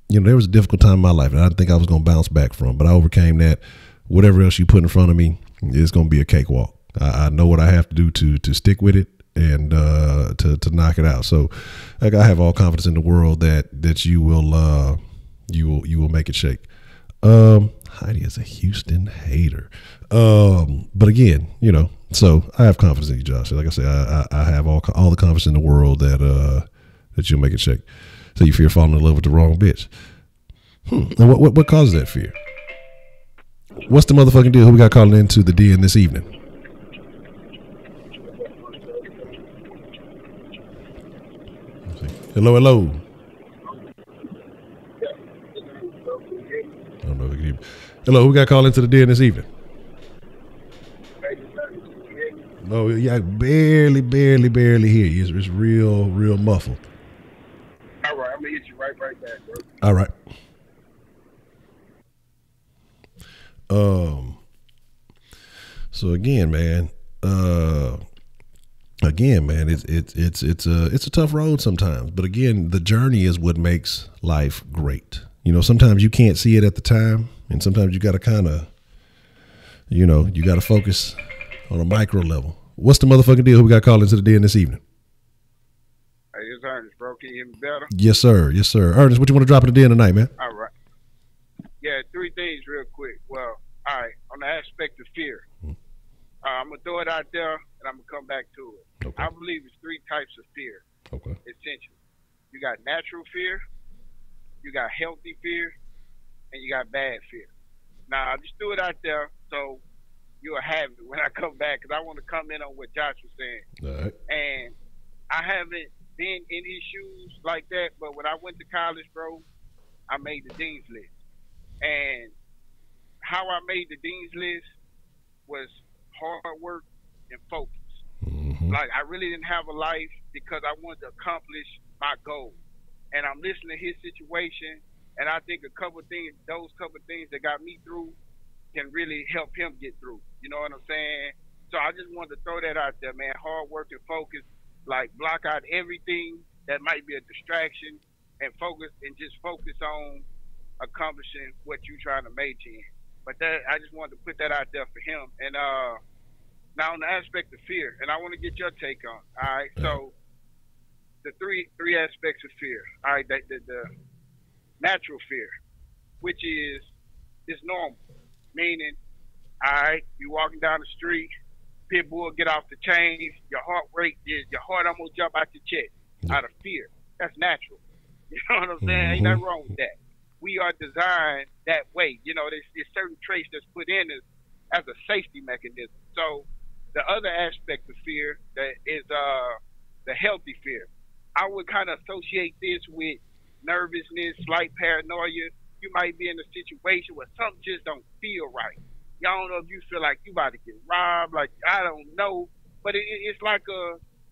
You know, there was a difficult time in my life that I didn't think I was going to bounce back from, but I overcame that. Whatever else you put in front of me, it's going to be a cakewalk. I know what I have to do to stick with it and to knock it out. So, like, I have all confidence in the world that you will make it shake. Heidi is a Houston hater, but again, you know, so I have confidence in you, Josh. Like I said, I have all the confidence in the world that you'll make it shake. So you fear falling in love with the wrong bitch. And what causes that fear? What's the motherfucking deal? Who we got calling into the den this evening? Hello. I don't know if we can hear. Hello, who we got calling into the den this evening? No, yeah, I barely hear you. It's real muffled. All right, I'm gonna hit you right back, bro. All right. So again, man, it's a tough road sometimes, but again, the journey is what makes life great. You know, sometimes you can't see it at the time, and sometimes you got to kind of, you know, you got to focus on a micro level. What's the motherfucking deal? Who we got calling into the den this evening? Hey, it's Ernest, bro. Can you hear me better? Yes, sir. Ernest, what you want to drop in the den tonight, man? All right. Yeah, three things real quick. Well, all right, on the aspect of fear. I'm going to throw it out there, and I'm going to come back to it. Okay. I believe it's three types of fear. Okay. Essentially. You got natural fear, you got healthy fear, and you got bad fear. Now, I just threw it out there so you'll have it when I come back, because I want to comment on what Josh was saying. All right. And I haven't been in his shoes like that, but when I went to college, bro, I made the dean's list. And how I made the dean's list was hard work and focus. Mm-hmm. Like, I really didn't have a life because I wanted to accomplish my goal. And I'm listening to his situation, and I think those couple of things that got me through can really help him get through. You know what I'm saying? So I just wanted to throw that out there, man. Hard work and focus. Like, block out everything that might be a distraction and just focus on accomplishing what you're trying to major in. But I just wanted to put that out there for him. And now on the aspect of fear, and I want to get your take on. All right, so the three aspects of fear. All right, the natural fear, which is normal, meaning, all right, you walking down the street, pit bull get off the chains, your heart almost jump out your chest out of fear. That's natural. You know what I'm saying? Ain't nothing wrong with that. We are designed that way. You know, there's certain traits that's put in as a safety mechanism. So the other aspect of fear that is the healthy fear. I would kind of associate this with nervousness, slight paranoia. You might be in a situation where something just don't feel right. Y'all don't know if you feel like you about to get robbed. Like, I don't know, but it's like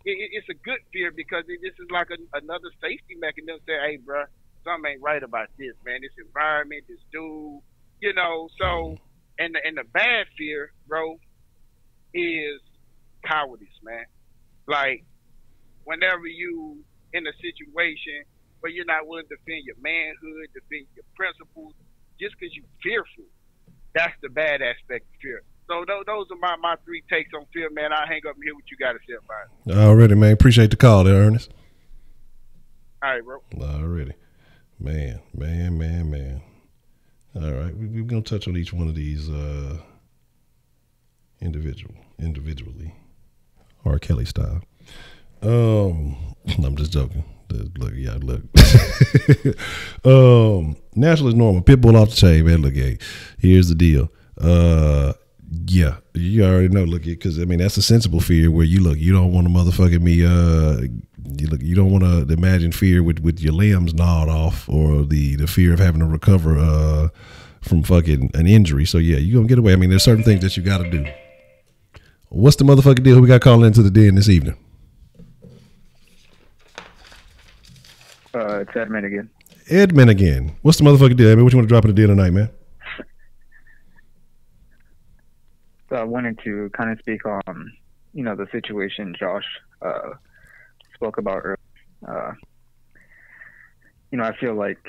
it's a good fear because this is like another safety mechanism. Say, hey, bro, something ain't right about this, man. This environment, this dude, you know. So, and the bad fear, bro, is cowardice, man. Like, whenever you in a situation where you're not willing to defend your manhood, defend your principles, just because you're fearful, that's the bad aspect of fear. So those are my three takes on fear, man. I'll hang up and hear what you got to say about it. Already, man. Appreciate the call there, Ernest. All right, bro. Already. Man. All right. We're going to touch on each one of these individually. R. Kelly style. I'm just joking. Look. Natural is normal. Pitbull off the chain, man. Look, hey, here's the deal. Yeah, you already know. Look, because I mean that's a sensible fear where you don't want to motherfucking me. You don't want to imagine fear with your limbs gnawed off or the fear of having to recover from fucking an injury. So yeah, you gonna get away. I mean, there's certain things that you got to do. What's the motherfucking deal? Who we got calling into the den this evening? It's Edmund again. Edmund again. What's the motherfucking deal, Edmund? What you want to drop in the den tonight, man? So I wanted to kind of speak on, the situation Josh spoke about earlier. I feel like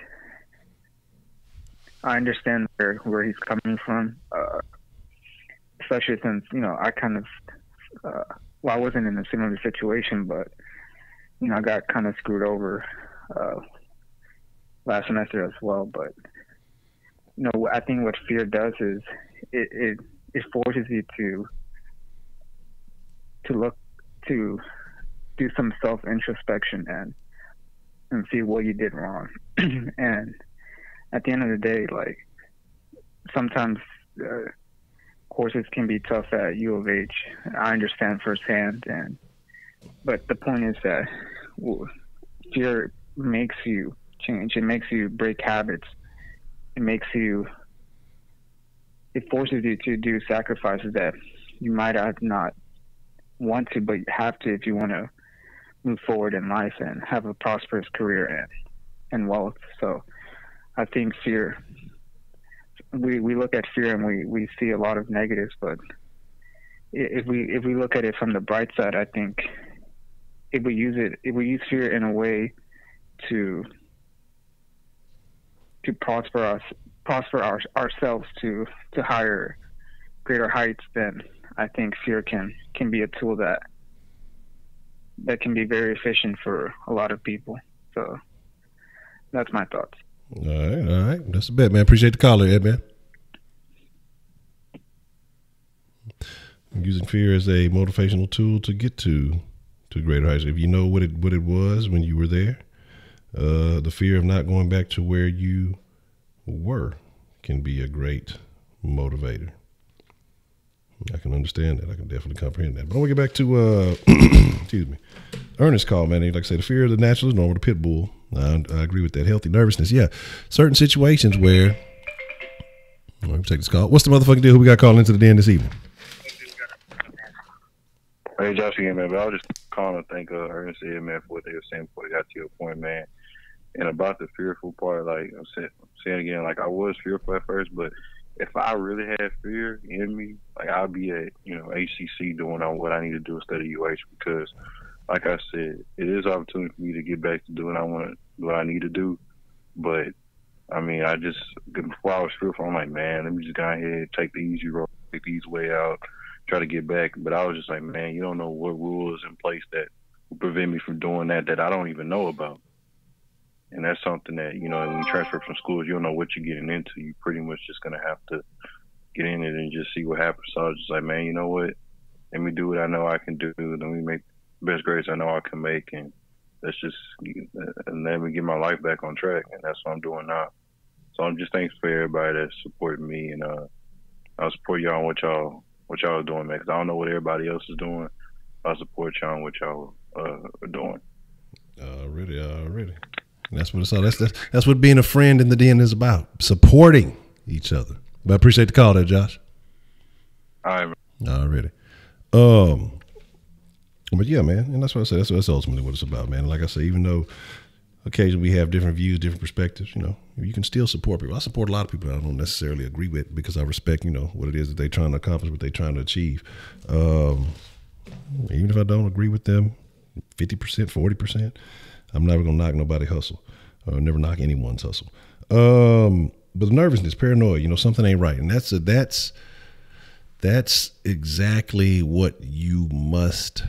I understand where he's coming from, especially since, I kind of, I wasn't in a similar situation, but, I got kind of screwed over last semester as well. But, I think what fear does is it forces you to do some self-introspection and see what you did wrong. And at the end of the day, like, sometimes courses can be tough at U of H. I understand firsthand, but the point is that fear makes you change. It makes you break habits. It forces you to do sacrifices that you might have not want to, but you have to if you want to move forward in life and have a prosperous career and wealth. So I think fear, we look at fear and we see a lot of negatives, but if we look at it from the bright side, I think if we use fear in a way to prosper ourselves to greater heights, then I think fear can be a tool that can be very efficient for a lot of people. So that's my thoughts. All right. That's a bet, man. Appreciate the caller, Ed, man. Using fear as a motivational tool to get to greater heights. If you know what it was when you were there, the fear of not going back to where you were can be a great motivator. I can understand that. I can definitely comprehend that. But I want to get back to excuse me, Ernest call, man. Like I say, the fear of the natural is normal. The pit bull. I agree with that. Healthy nervousness. Yeah, certain situations where. Let me take this call. What's the motherfucking deal? Who we got calling into the den this evening? Hey, Josh again, man. But I was just calling to thank Ernest and man for what they were saying before they got to your point, man. And about the fearful part, like I'm saying again, like I was fearful at first, but if I really had fear in me, like I'd be at, HCC doing what I need to do instead of UH, because like I said, it is an opportunity for me to get back to doing what I need to do. But I mean, before I was fearful, I'm like, man, let me just go ahead, take the easy road, take the easy way out, try to get back. But I was just like, man, you don't know what rules in place that will prevent me from doing that I don't even know about. And that's something that, when you transfer from schools, you don't know what you're getting into. You pretty much just going to have to get in it and just see what happens. So I was just like, man, you know what? Let me do what I know I can do. Let me make the best grades I know I can make. And let me get my life back on track. And that's what I'm doing now. So I'm just thanks for everybody that's supporting me, and I'll support y'all on what y'all are doing, man. Because I don't know what everybody else is doing. I'll support y'all on what y'all are doing. Already. That's what it's all. That's what being a friend in the den is about. Supporting each other. But I appreciate the call there, Josh. All right. Already. But yeah, man, and that's what I say. That's ultimately what it's about, man. Like I say, even though occasionally we have different views, different perspectives, you know, you can still support people. I support a lot of people I don't necessarily agree with because I respect, you know, what it is that they're trying to accomplish, what they're trying to achieve. Even if I don't agree with them 50%, 40%, I'm never going to knock nobody's hustle or never knock anyone's hustle. But the nervousness, paranoia, you know, something ain't right. And that's exactly what you must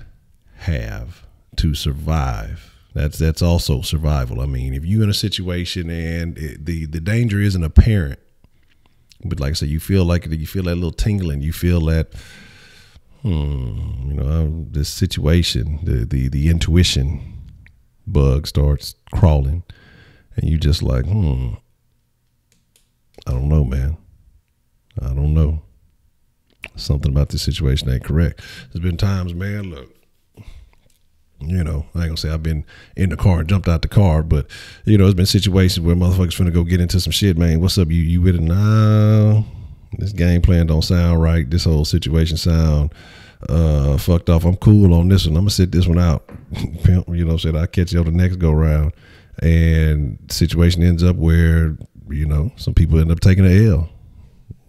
have to survive. That's also survival. I mean, if you're in a situation and the danger isn't apparent, but like I said, you feel that little tingling, you feel that, you know, this situation, the intuition bug starts crawling, and you just like, I don't know, man. I don't know. Something about this situation ain't correct. There's been times, man, look, you know, I ain't gonna say I've been in the car and jumped out the car, but, you know, there's been situations where motherfuckers finna go get into some shit, man. What's up? You with it? Nah, this game plan don't sound right. This whole situation sound fucked off. I'm cool on this one. I'm gonna sit this one out. Pimp, you know what I'm saying? I'll catch you on the next go round. And the situation ends up where, you know, some people end up taking an L.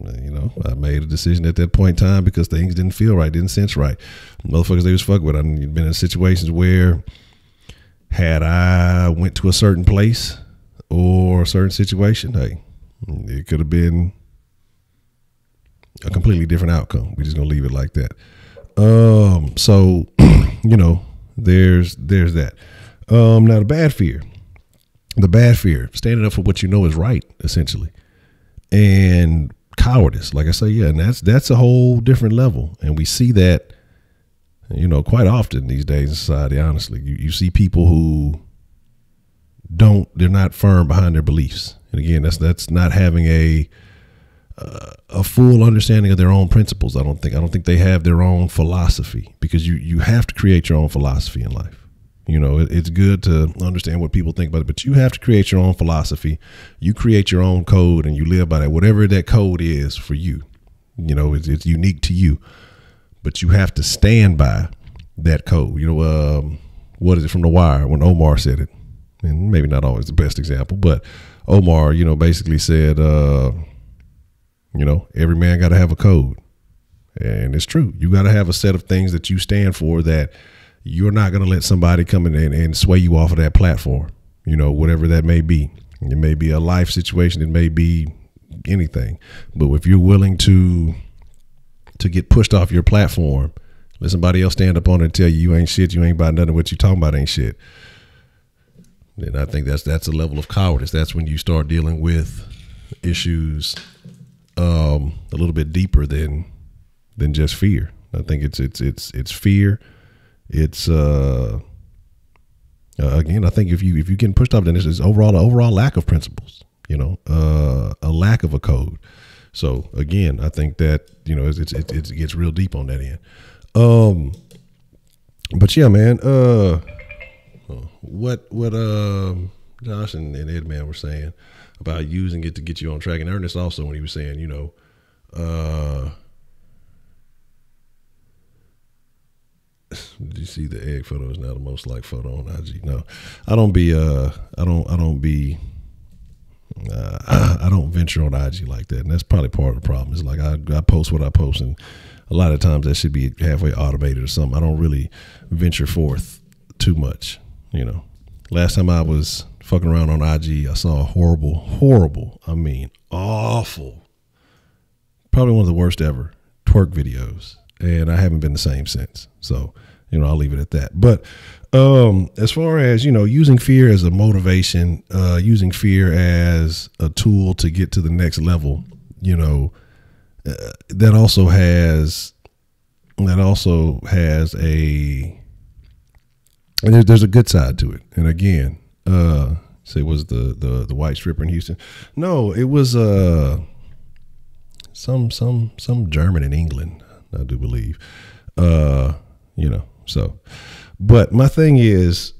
You know, I made a decision at that point in time because things didn't feel right, didn't sense right. Motherfuckers they was fuck with. I've been in situations where had I went to a certain place or a certain situation, hey, it could have been a completely different outcome. We're just gonna leave it like that. So you know, there's that. Now the bad fear, standing up for what you know is right, essentially, and cowardice, like I say, yeah, and that's a whole different level, and we see that, you know, quite often these days in society. Honestly, you see people who they're not firm behind their beliefs, and again, that's not having a full understanding of their own principles. I don't think they have their own philosophy, because you have to create your own philosophy in life. You know, it's good to understand what people think about it, but you have to create your own philosophy. You create your own code and you live by that, whatever that code is for you. You know, it's unique to you, but you have to stand by that code. You know, what is it from The Wire when Omar said it? And maybe not always the best example, but Omar, you know, basically said, you know, every man got to have a code. And it's true. You got to have a set of things that you stand for, that you're not going to let somebody come in and sway you off of that platform, you know, whatever that may be. It may be a life situation. It may be anything. But if you're willing to get pushed off your platform, let somebody else stand up on it and tell you ain't shit, you ain't about nothing, what you talking about ain't shit, then I think that's a level of cowardice. That's when you start dealing with issues a little bit deeper than just fear. I think it's fear. It's again, I think if you getting pushed off, then it's overall lack of principles, you know, a lack of a code. So again, I think that, you know, it gets real deep on that end. But yeah, man, what Josh and Ed Man were saying about using it to get you on track, and Ernest also, when he was saying, you know, did you see the egg photo is now the most liked photo on IG? No, I don't venture on IG like that, and that's probably part of the problem. It's like I post what I post, and a lot of times that should be halfway automated or something. I don't really venture forth too much, you know. Last time I was fucking around on IG, I saw a horrible, I mean awful, probably one of the worst ever twerk videos, and I haven't been the same since. So, you know, I'll leave it at that. But as far as, you know, using fear as a motivation, using fear as a tool to get to the next level, you know, that also has a, and there's a good side to it. And again, So it was the white stripper in Houston. No, it was some German in England, I do believe. So, but my thing is,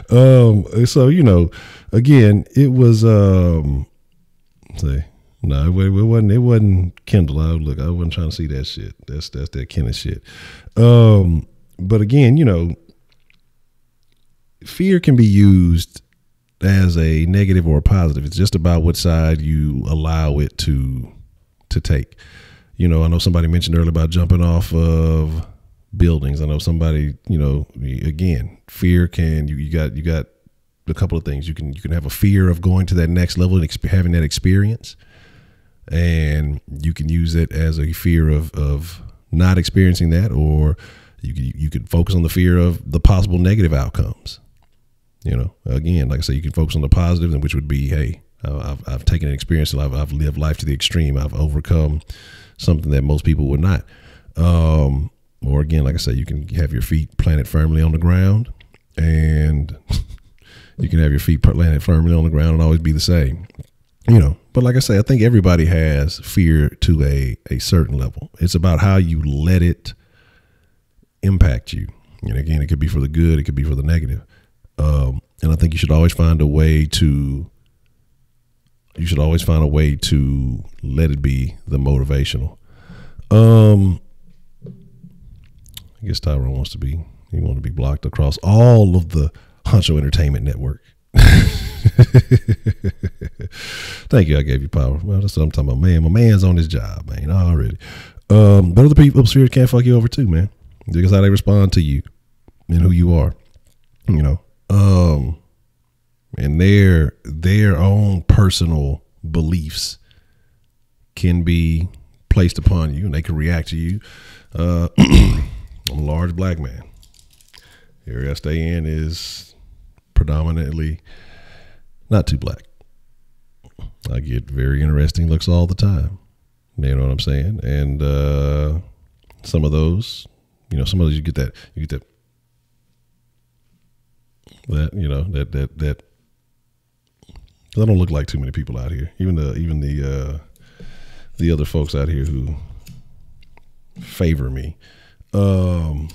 so again, it was no, it wasn't Kindle. I wasn't trying to see that shit. That's that Kindle shit. But again, fear can be used as a negative or a positive. It's just about what side you allow it to take. I know somebody mentioned earlier about jumping off of buildings. I know somebody, again, fear can, you got a couple of things. You can have a fear of going to that next level and having that experience. And you can use it as a fear of not experiencing that, or you could focus on the fear of the possible negative outcomes. Again, like I say, you can focus on the positive, which would be, hey, I've taken an experience, I've lived life to the extreme. I've overcome something that most people would not. Or again, like I say, you can have your feet planted firmly on the ground, and you can have your feet planted firmly on the ground and always be the same. But like I say, I think everybody has fear to a certain level. It's about how you let it impact you. And again, it could be for the good, it could be for the negative. And I think you should always find a way to let it be the motivational. I guess Tyrone wants to be blocked across all of the Honcho Entertainment Network. Thank you. I gave you power. Well, that's what I'm talking about, man. My man's on his job, man, already. But other people upstairs can't fuck you over too, man. Because how they respond to you and who you are, and their own personal beliefs can be placed upon you, and they can react to you. I'm a large black man. The area I stay in is predominantly not too black. I get very interesting looks all the time. You know what I'm saying? And some of those you get that I don't look like too many people out here. Even the other folks out here who favor me don't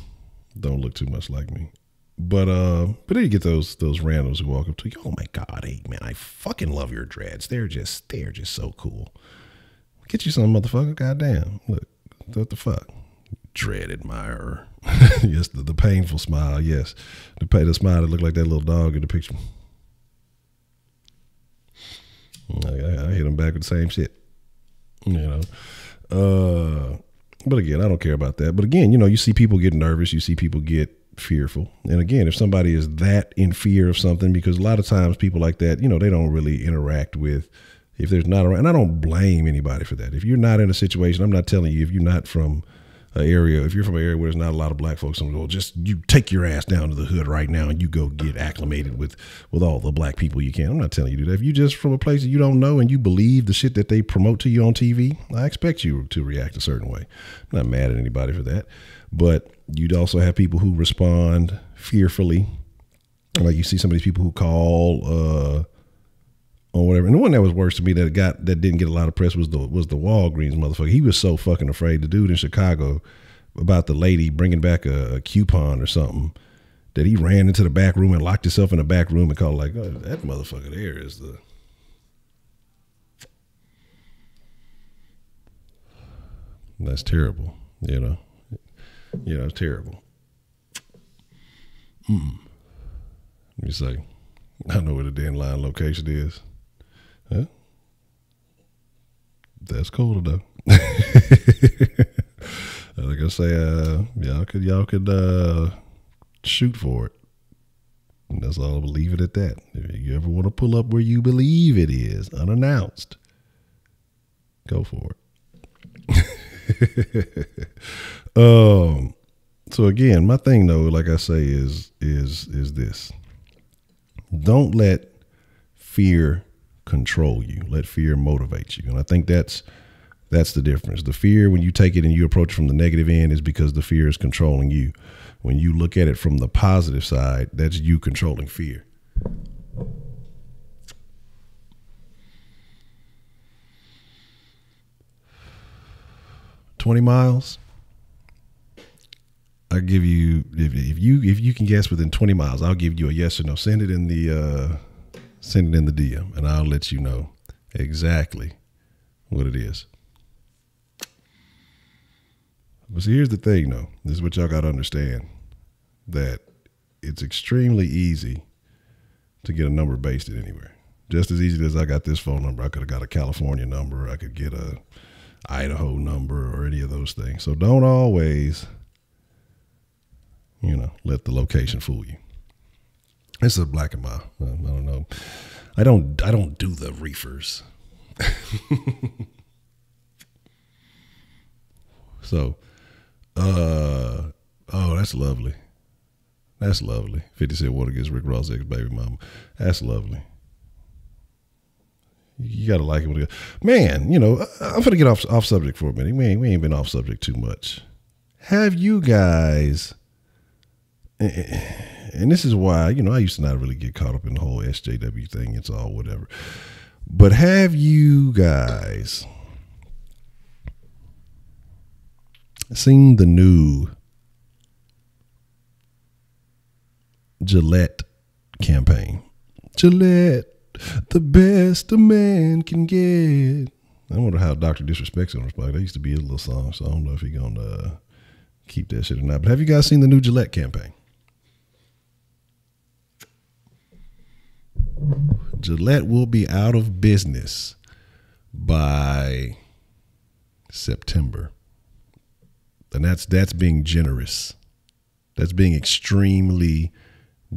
look too much like me. But then you get those randoms who walk up to you. Oh my God, hey man, I fucking love your dreads. They're just so cool. Get you some, motherfucker. Goddamn. Look, what the fuck? Dread admirer. Yes, the painful smile. Yes, the smile that looked like that little dog in the picture. I hit him back with the same shit. But again, I don't care about that. But again, you see people get nervous. You see people get fearful. And again, if somebody is that in fear of something, because a lot of times people like that, they don't really interact with, if there's not around, and I don't blame anybody for that. If you're not in a situation, I'm not telling you, if you're not from an area, if you're from an area where there's not a lot of black folks, just you take your ass down to the hood right now and you go get acclimated with all the black people you can. I'm not telling you to do that. If you just from a place that you don't know and you believe the shit that they promote to you on TV, I expect you to react a certain way. I'm not mad at anybody for that. But you'd also have people who respond fearfully. Like you see some of these people who call or whatever. And the one that was worse to me that didn't get a lot of press was the Walgreens motherfucker. He was so fucking afraid. The dude in Chicago about the lady bringing back a coupon or something, that he ran into the back room and locked himself in the back room and called like, oh, that motherfucker there is the. That's terrible. It's terrible. Let me say, I know where the Denline location is. Huh? That's cool though. Like I say, y'all could shoot for it. And that's all. I'll leave it at that. If you ever want to pull up where you believe it is, unannounced, go for it. So again, my thing though, like I say, is this. Don't let fear control you. Let fear motivate you. And I think that's That's the difference. The fear, when you take it and you approach it from the negative end, is because the fear is controlling you. When you look at it from the positive side, that's you controlling fear. $20 miles. I give you, if you can guess within 20 miles, I'll give you a yes or no. Send it in the DM, and I'll let you know exactly what it is. But see, here's the thing, though. This is what y'all got to understand, that it's extremely easy to get a number based in anywhere. Just as easy as I got this phone number, I could have got a California number. I could get a Idaho number or any of those things. So don't always, let the location fool you. This is a black and mild. I don't know. I don't do the reefers. So, oh, that's lovely. That's lovely. 50 Cent Water gets Rick Ross' ex-baby mama. That's lovely. You gotta like it. Man, I'm gonna get off subject for a minute. We ain't been off subject too much. Have you guys, and this is why, I used to not really get caught up in the whole SJW thing. It's all whatever. But have you guys seen the new Gillette campaign? Gillette, the best a man can get. I wonder how Dr. Disrespect's gonna respond. That used to be his little song, so I don't know if he's gonna keep that shit or not. But have you guys seen the new Gillette campaign? Gillette will be out of business by September. And that's being generous. That's being extremely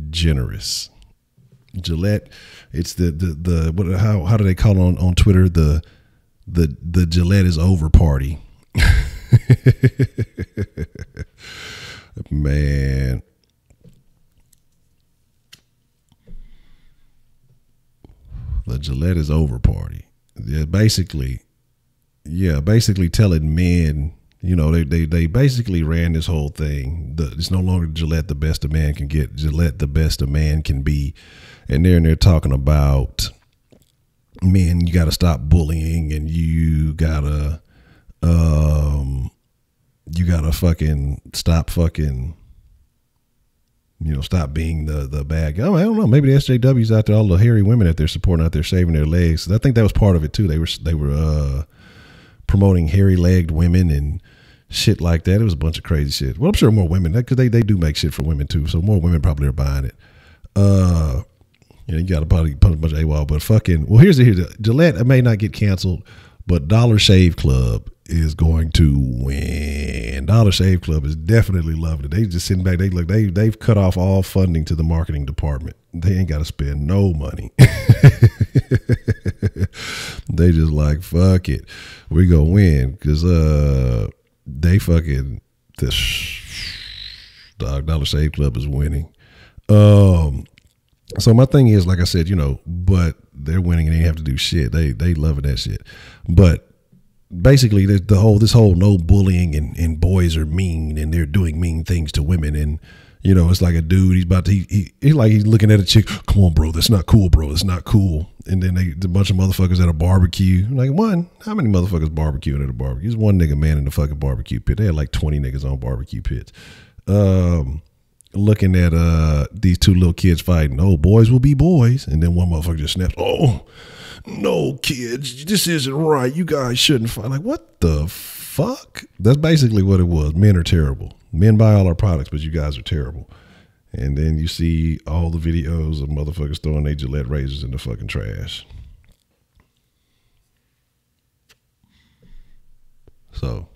generous. Gillette, it's the how do they call it on Twitter? The Gillette is over party. Man. The Gillette is over party. Yeah, basically telling men, they basically ran this whole thing. It's no longer Gillette the best a man can get, Gillette the best a man can be. And they're talking about, men, you got to stop bullying, and you gotta fucking stop fucking, stop being the bad guy. I don't know. Maybe the SJWs out there, all the hairy women that they're supporting out there shaving their legs. I think that was part of it too. They were promoting hairy legged women and shit like that. It was a bunch of crazy shit. Well, I'm sure more women, because they do make shit for women too. So more women probably are buying it. You got to probably put a bunch of AWOL, but fucking, well, here's Gillette, it may not get canceled, but Dollar Shave Club is going to win. Dollar Shave Club is definitely loving it. They just sitting back. They've cut off all funding to the marketing department. They ain't got to spend no money. They just like, fuck it, we gonna win, because they fucking, this Dollar Shave Club is winning. So my thing is, like I said, but they're winning and they have to do shit. They loving that shit. But basically, this whole no bullying and boys are mean and they're doing mean things to women, and it's like a dude, he's looking at a chick. Come on, bro, that's not cool, bro. It's not cool. And then a bunch of motherfuckers at a barbecue. Like, how many motherfuckers barbecuing at a barbecue? There's one nigga man in the fucking barbecue pit. They had like 20 niggas on barbecue pits. Looking at these two little kids fighting. Oh, boys will be boys. And then one motherfucker just snaps. Oh, no, kids, this isn't right. You guys shouldn't fight. Like, what the fuck? That's basically what it was. Men are terrible. Men buy all our products, but you guys are terrible. And then you see all the videos of motherfuckers throwing their Gillette razors in the fucking trash. So,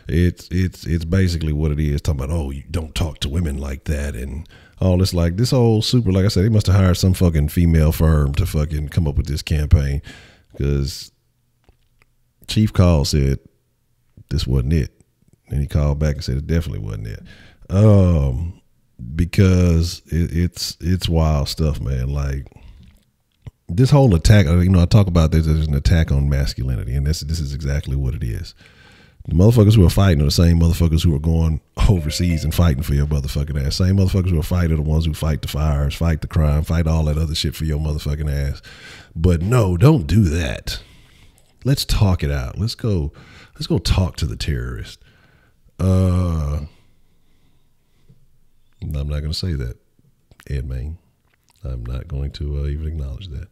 it's basically what it is. Talking about, oh, you don't talk to women like that, and all this, like this whole super, like I said, they must have hired some fucking female firm to fucking come up with this campaign, because Chief called, said this wasn't it, and he called back and said it definitely wasn't it. Because it's wild stuff, man. Like, this whole attack, I talk about this as an attack on masculinity, and this is exactly what it is. The motherfuckers who are fighting are the same motherfuckers who are going overseas and fighting for your motherfucking ass. Same motherfuckers who are fighting are the ones who fight the fires, fight the crime, fight all that other shit for your motherfucking ass. But no, don't do that. Let's talk it out. Let's go talk to the terrorist. I'm not going to say that, Ed Main. I'm not going to even acknowledge that.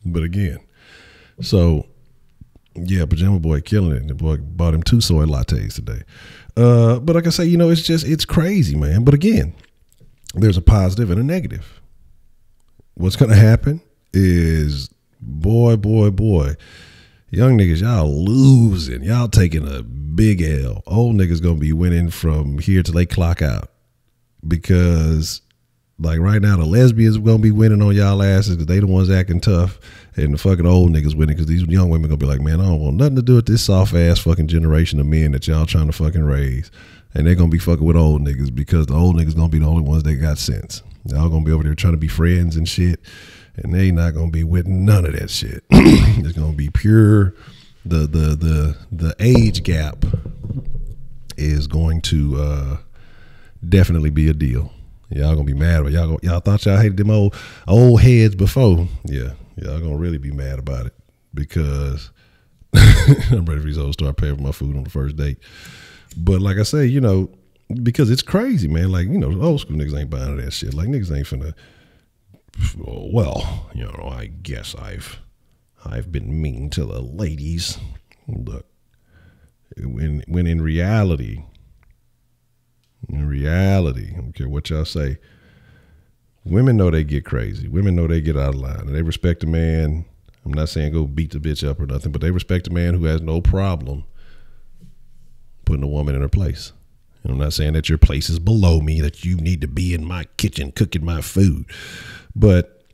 But again, so yeah, Pajama Boy killing it. The boy bought him 2 soy lattes today. But like I say, it's crazy, man. But again, there's a positive and a negative. What's going to happen is, boy, young niggas, y'all losing. Y'all taking a big L. Old niggas going to be winning from here till they clock out. Because like right now, the lesbians are going to be winning on y'all asses because they the ones acting tough. And the fucking old niggas winning because these young women going to be like, man, I don't want nothing to do with this soft ass fucking generation of men that y'all trying to fucking raise. And they're going to be fucking with old niggas because the old niggas going to be the only ones that got sense. Y'all going to be over there trying to be friends and shit. And they not going to be with none of that shit. It's going to be pure. The age gap is going to definitely be a deal. Y'all gonna be mad, but y'all thought y'all hated them old heads before. Yeah, y'all gonna really be mad about it because I'm ready for these old start paying for my food on the first date. But like I say, because it's crazy, man. Like old school niggas ain't buying that shit. Like niggas ain't finna. Well, I guess I've been mean to the ladies. Look, when in reality, I don't care what y'all say, women know they get crazy. Women know they get out of line. And they respect a man. I'm not saying go beat the bitch up or nothing, but they respect a man who has no problem putting a woman in her place. And I'm not saying that your place is below me, that you need to be in my kitchen cooking my food. But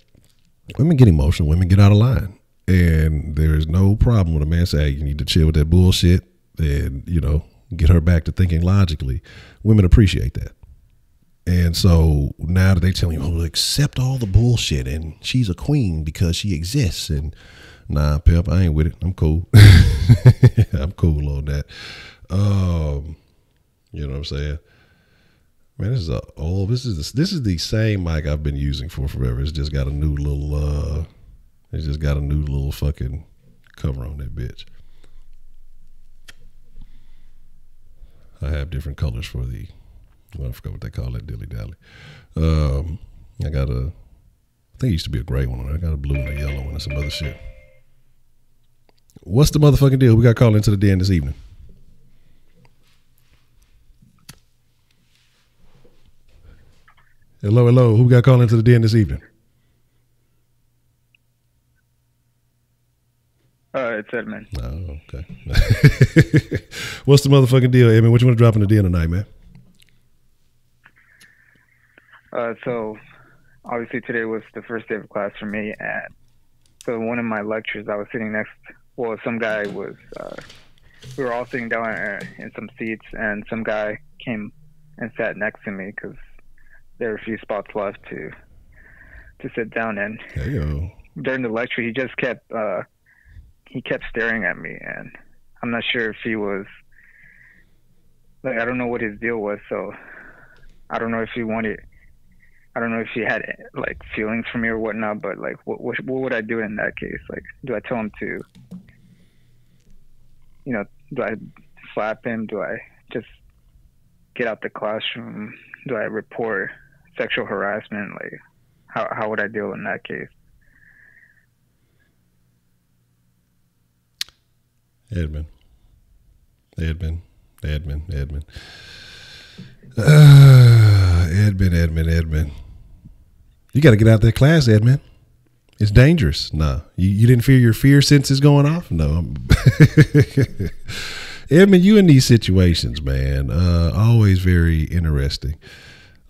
women get emotional. Women get out of line. And there's no problem with a man saying, hey, you need to chill with that bullshit and, get her back to thinking logically. Women appreciate that. And so now that they tell you, accept all the bullshit and she's a queen because she exists. And nah, pimp, I ain't with it. I'm cool. I'm cool on that. You know what I'm saying? Man, this is the same mic I've been using for forever. It's just got a new little fucking cover on that bitch. I have different colors for I forgot what they call that dilly dally. I think it used to be a gray one. I got a blue and a yellow one and some other shit. What's the motherfucking deal? We got called into the den this evening. Hello. Who got called into the den this evening? It's Edmund. Oh, okay. What's the motherfucking deal, Edmund? What you want to drop in the den tonight, man? So obviously today was the first day of class for me, and so one of my lectures I was sitting some guy was, we were all sitting down in some seats, and some guy came and sat next to me because there were a few spots left to sit down in. Hey-o. During the lecture, he just kept staring at me, and I'm not sure if he was, like, I don't know what his deal was, so I don't know if he had, like, feelings for me or whatnot, but, like, what would I do in that case? Like, do I tell him to, do I slap him? Do I just get out the classroom? Do I report sexual harassment? Like, how would I deal in that case? Edmund. Edmund. You got to get out of that class, Edmund. It's dangerous. No, you didn't fear your fear senses going off? No. Edmund, you in these situations, man, always very interesting.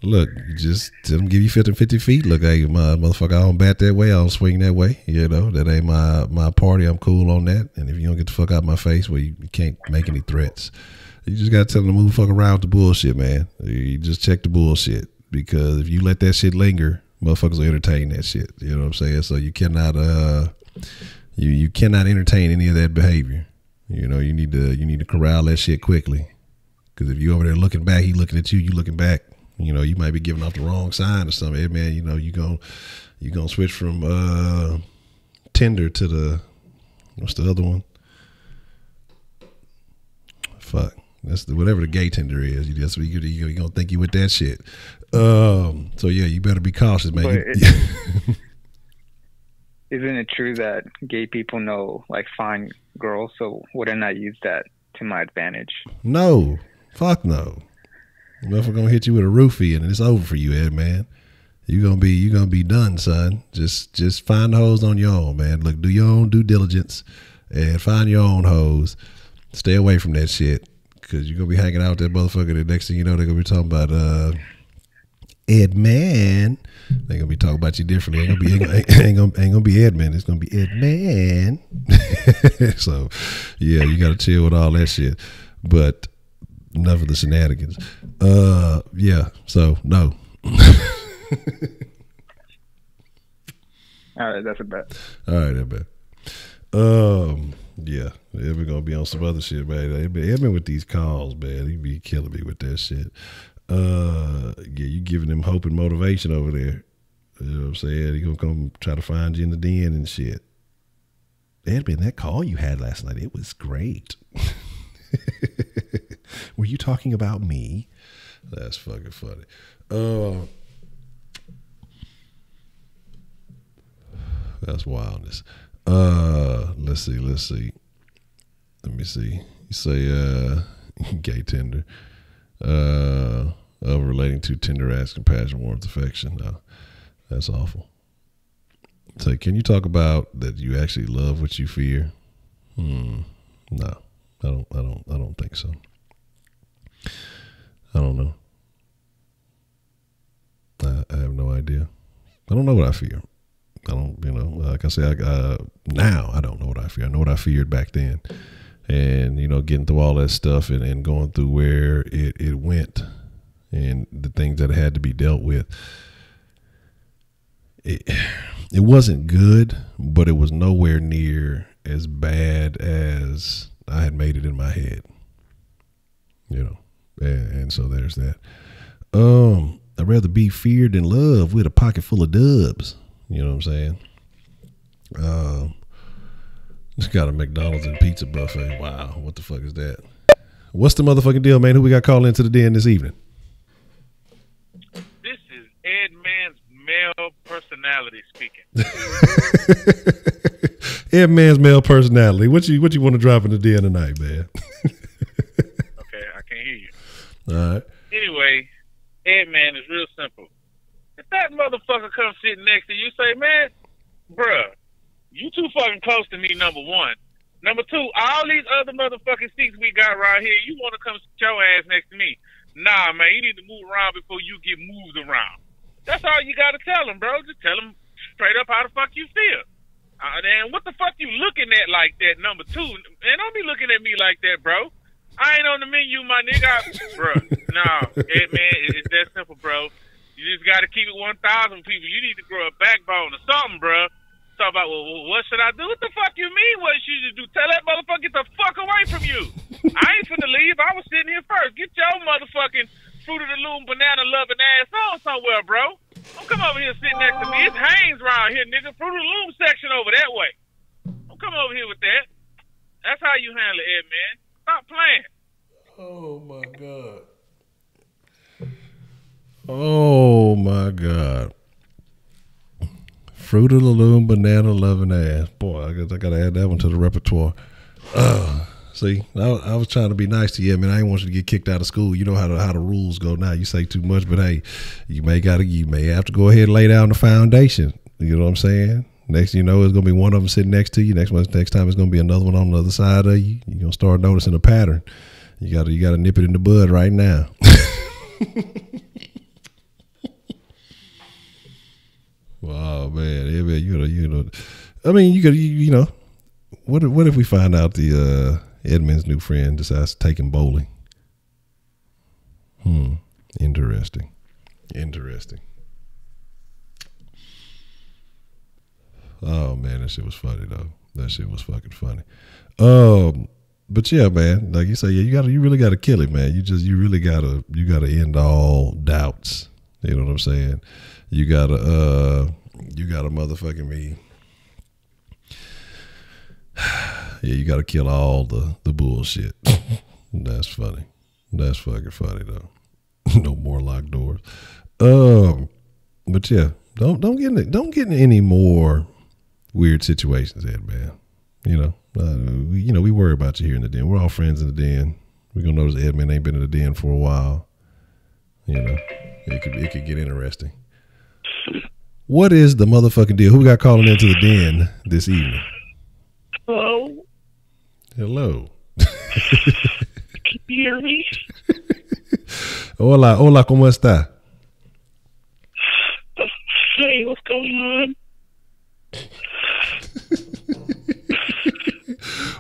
Look, just tell them give you 50 feet. Look, hey, my motherfucker, I don't bat that way. I don't swing that way. That ain't my party. I'm cool on that. And if you don't get the fuck out of my face, well, you can't make any threats. You just got to tell them to move the fuck around with the bullshit, man. You just check the bullshit. because if you let that shit linger, motherfuckers will entertain that shit. You know what I'm saying? So you cannot you cannot entertain any of that behavior. You know, you need to corral that shit quickly. Because if you over there looking back, he looking at you, you looking back. You know, you might be giving off the wrong sign or something. Hey man, you know, you gonna switch from Tinder to the, what's the other one? Fuck. That's whatever the gay Tinder is. That's what you gonna think you with that shit. So yeah, you better be cautious, man. Isn't it true that gay people know like fine girls? So wouldn't I use that to my advantage? No, fuck no. Motherfucker gonna hit you with a roofie and it's over for you, Ed, man. You gonna be done, son. Just find the hoes on your own, man. Look, do your own due diligence and find your own hoes. Stay away from that shit, because you're gonna be hanging out with that motherfucker. The next thing you know, they're gonna be talking about Ed Man. They're gonna be talking about you differently. Ain't gonna be Ed Man. It's gonna be Ed Man. So yeah, you gotta chill with all that shit. But enough of the shenanigans. Yeah. So no. All right, that's a bet. All right, that bet. Yeah, we're gonna be on some other shit, man. Edmund with these calls, man, he be killing me with that shit. Yeah, you giving him hope and motivation over there. You know what I'm saying? He gonna come try to find you in the den and shit. Edmund, that call you had last night, it was great. Were you talking about me? That's fucking funny. That's wildness. Let's see. Let me see. You say gay Tinder. Relating to tender acts, compassion, warmth, affection. No, that's awful. So can you talk about that you actually love what you fear? No, I don't think so. I don't know. I have no idea. I don't know what I fear. I don't, like I said, now I don't know what I fear. I know what I feared back then. And, getting through all that stuff and going through where it went and the things that had to be dealt with. It wasn't good, but it was nowhere near as bad as I had made it in my head. And so there's that. I'd rather be feared than loved with a pocket full of dubs. You know what I'm saying? Just got a McDonald's and pizza buffet. Wow, what the fuck is that? What's the motherfucking deal, man? Who we got calling into the den this evening? This is Ed Man's male personality speaking. Ed Man's male personality. What you want to drop in the den tonight, man? Okay, I can't hear you. All right. Anyway, Ed Man is real simple. If that motherfucker comes sitting next to you, say, man, bruh, you too fucking close to me, number one. Number two, all these other motherfucking seats we got right here, you want to come sit your ass next to me. Nah, man, you need to move around before you get moved around. That's all you got to tell him, bro. Just tell him straight up how the fuck you feel. And what the fuck you looking at like that, number two? And don't be looking at me like that, bro. I ain't on the menu, my nigga. Bro, nah, Ed Man, it's that simple, bro. You just got to keep it 1,000 people. You need to grow a backbone or something, bro. Talk about, well, what should I do? What the fuck you mean what you should do? Tell that motherfucker get the fuck away from you. I ain't finna leave. I was sitting here first. Get your motherfucking Fruit of the Loom banana loving ass on somewhere, bro. Don't come over here sitting next to me. It's Haynes around here, nigga. Fruit of the Loom section over that way. Don't come over here with that. That's how you handle it, man. Stop playing. Oh, my God. Oh my God. Fruit of the Loom banana loving ass. Boy, I gotta add that one to the repertoire. See, I was trying to be nice to you, man. I didn't want you to get kicked out of school. You know how the rules go now. You say too much, but hey, you may have to go ahead and lay down the foundation. You know what I'm saying? Next, it's gonna be one of them sitting next to you. Next time it's gonna be another one on the other side of you. You're gonna start noticing a pattern. You gotta nip it in the bud right now. Wow, man. Yeah, man, I mean, what if we find out the Edmund's new friend decides to take him bowling? Interesting. Interesting. Oh man, that shit was funny though. That shit was fucking funny. But yeah, man, like you say, yeah, you really gotta kill it, man. You really gotta end all doubts. You know what I'm saying? You gotta motherfucking me. Yeah, you gotta kill all the bullshit. That's funny. That's fucking funny though. No more locked doors. But yeah, don't get in any more weird situations, Ed, man. We worry about you here in the den. We're all friends in the den. We're gonna notice Edmund ain't been in the den for a while. It could get interesting. What is the motherfucking deal? Who we got calling into the den this evening? Hello. Hello. Can you hear me? Hola, ¿cómo está? Hey, what's going on?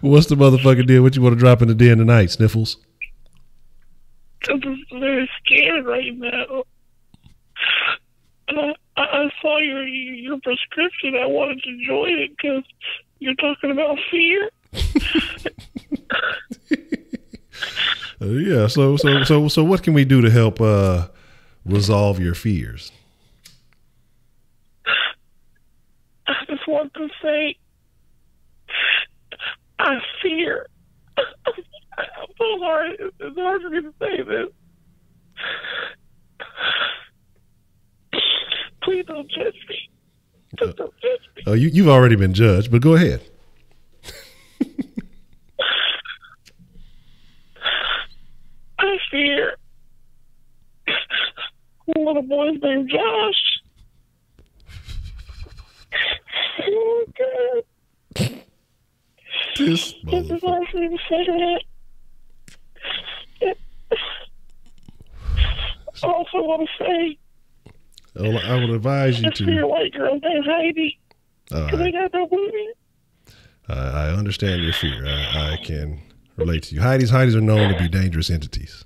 What's the motherfucking deal? What you want to drop in the den tonight, Sniffles? I'm just very scared right now. I saw your prescription. I wanted to join it because you're talking about fear. Yeah. So what can we do to help resolve your fears? I just want to say, I fear. I'm so sorry. It's hard for me to say this. Please don't judge me. Just don't judge me. Oh, you've already been judged, but go ahead. I fear one of the boys named Josh. Oh, God. This It's hard for me to say that. I also want to say, I would advise you I fear a white girl named Heidi. Because I got no booty. I understand your fear. I can relate to you. Heidi's are known to be dangerous entities.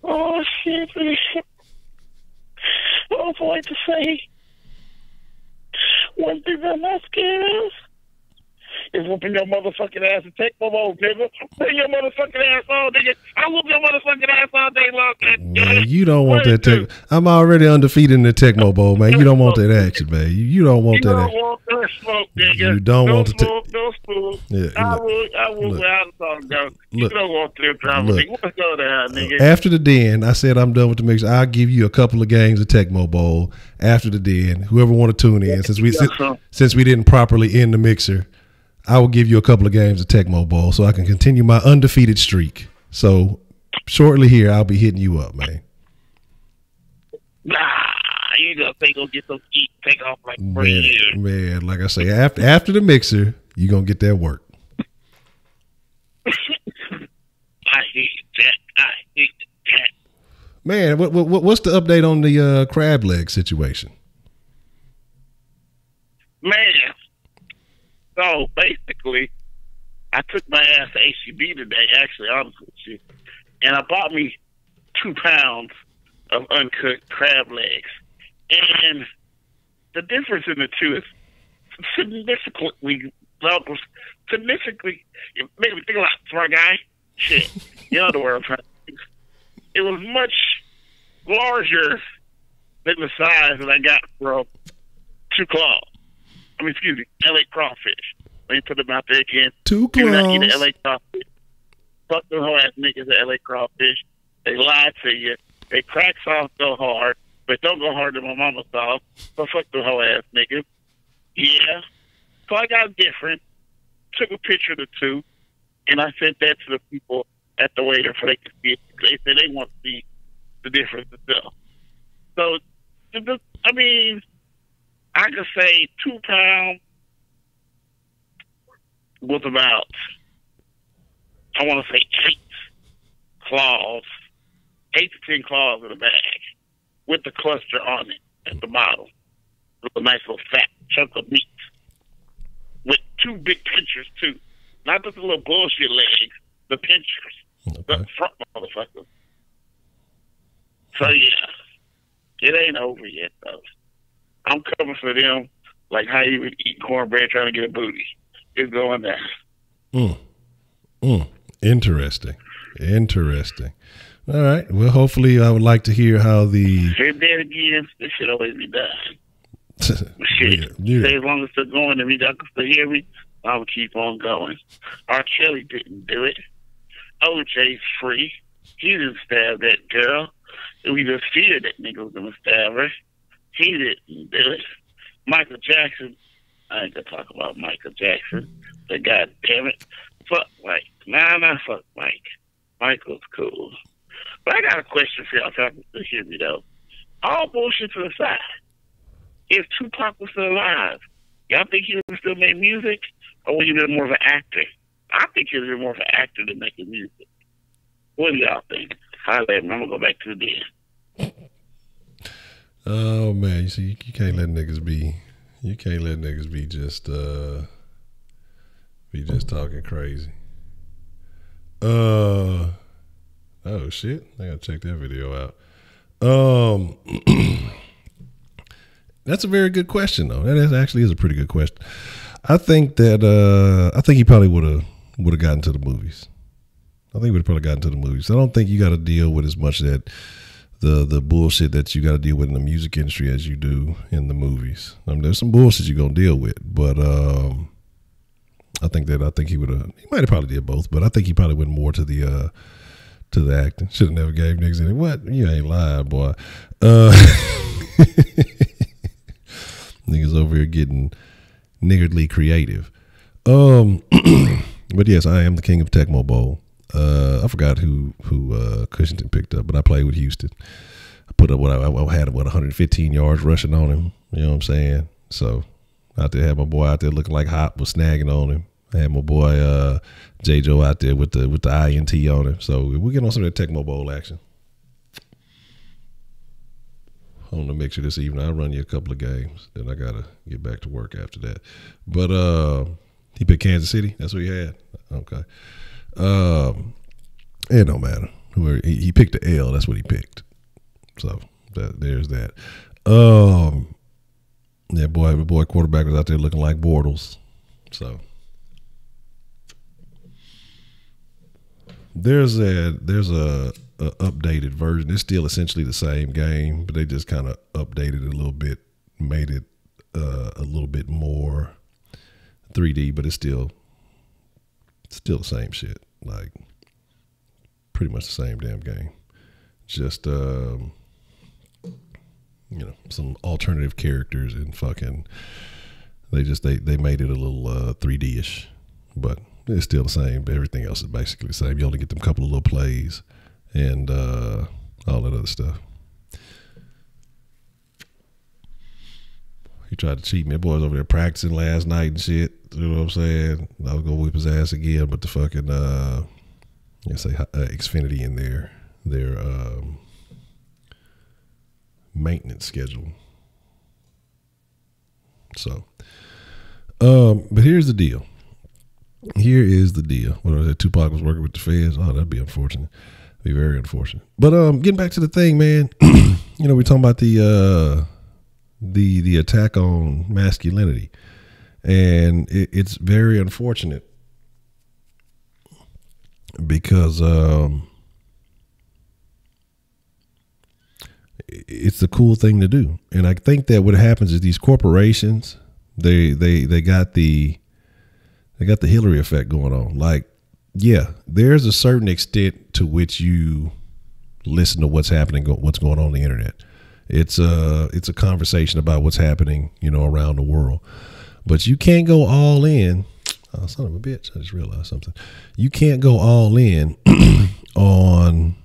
Oh, shit. I also like to say, one thing I'm not scared of is whooping your motherfucking ass and take my vote, nigga. Bring your motherfucking ass on, nigga. I whoop your motherfucking ass all day long. Man, you don't want that tech. I'm already undefeated in the Tecmo Bowl, man. You don't want that action, man. You don't want that action. You don't want that smoke, nigga. You don't want the smoke, no spoon. Yeah, I will without a song go. You don't want to drama, nigga. What's going on, nigga? After the den, I said I'm done with the mix. I'll give you a couple of games of Tecmo Bowl after the den. Whoever want to tune in, since we didn't properly end the mixer, I will give you a couple of games of Tecmo Bowl so I can continue my undefeated streak. So shortly here, I'll be hitting you up, man. Nah, you just think gonna get some heat, take off like 3 years. Man, like I say, after the mixer, you gonna get that work. I hate that. Man, what's the update on the crab leg situation? Man, so basically, I took my ass to HEB today, actually, honestly with you, and I bought me 2 pounds of uncooked crab legs. And the difference in the two is significantly, it made me think a lot, smart guy. Shit, you know the word I'm trying to think. It was much larger than the size that I got from 2 claws. LA crawfish. Let me put them out there again. 2 claws. Do not eat claws. LA crawfish. Fuck them whole ass niggas at LA crawfish. They lie to you. They crack sauce go hard, but don't go hard to my mama's sauce. So fuck them whole ass niggas. Yeah. So I got different. Took a picture of the 2, and I sent that to the people at the waiter so they could see it. They said they want to see the difference itself. So, I could say 2 pounds with about, I want to say 8 to 10 claws in the bag with the cluster on it at the bottom. With a nice little fat chunk of meat. With 2 big pinchers, too. Not just the little bullshit legs, the pinchers. Okay. The front motherfuckers. So yeah, it ain't over yet though. I'm coming for them like how you would eat cornbread trying to get a booty. It's going down. Interesting. All right. Well, hopefully, I would like to hear how the. Say that again. This shit always be done. Shit. Yeah. Say as long as it's going and y'all can still hear me, I will keep on going. R. Kelly didn't do it. OJ's free. He didn't stab that girl. We just feared that nigga was gonna stab her. He didn't do it. Michael Jackson. I ain't gonna talk about Michael Jackson. But God damn it. Fuck Mike. Nah, fuck Mike. Michael's cool. But I got a question for y'all if y'all can hear me though. All bullshit to the side. If Tupac was still alive, y'all think he would still make music? Or would he be more of an actor? I think he would be more of an actor than making music. What do y'all think? I'm gonna go back to the den. Oh man, you see, you can't let niggas be. You can't let niggas be just talking crazy. Oh shit, I gotta check that video out. That's a very good question though. That actually is a pretty good question. I think he probably would have gotten to the movies. I think he would have probably gotten to the movies. I don't think you got to deal with as much that the bullshit that you got to deal with in the music industry as you do in the movies. I mean, there's some bullshit you're gonna deal with, but I think he would have. He might have probably did both, but I think he probably went more to the acting. Should have never gave niggas any. What? You ain't lying, boy. Niggas over here getting niggardly creative. But yes, I am the king of Tecmo Bowl. I forgot who Cushington picked up, but I played with Houston. I put up I had 115 yards rushing on him. You know what I'm saying? So out there, had my boy out there looking like Hop was snagging on him. I had my boy J Joe out there with the INT on him. So we get on some of that Tecmo Bowl action. On the mixer this evening. I'll run you a couple of games. Then I gotta get back to work after that. But he picked Kansas City. That's what he had. Okay. It don't matter. He picked the L. That's what he picked. So there's that. Yeah, the boy quarterback was out there looking like Bortles. So there's a updated version. It's still essentially the same game, but they just kind of updated it a little bit, made it a little bit more 3D, but it's still the same shit. Like pretty much the same damn game. Just some alternative characters and fucking they made it a little 3D-ish, but it's still the same. Everything else is basically the same. You only get them couple of little plays and all that other stuff. He tried to cheat me. That boy was over there practicing last night and shit. You know what I'm saying? I was gonna whip his ass again, but the fucking Xfinity in their maintenance schedule. So, but here's the deal. Here is the deal. What was that? Tupac was working with the feds. Oh, that'd be unfortunate. Be very unfortunate. But getting back to the thing, man. We're talking about the attack on masculinity, and it's very unfortunate because it's the cool thing to do. And I think that what happens is these corporations, they got the Hillary effect going on. Like, yeah, there's a certain extent to which you listen to what's happening, what's going on the internet. It's a conversation about what's happening, around the world. But you can't go all in. Oh, son of a bitch! I just realized something. You can't go all in on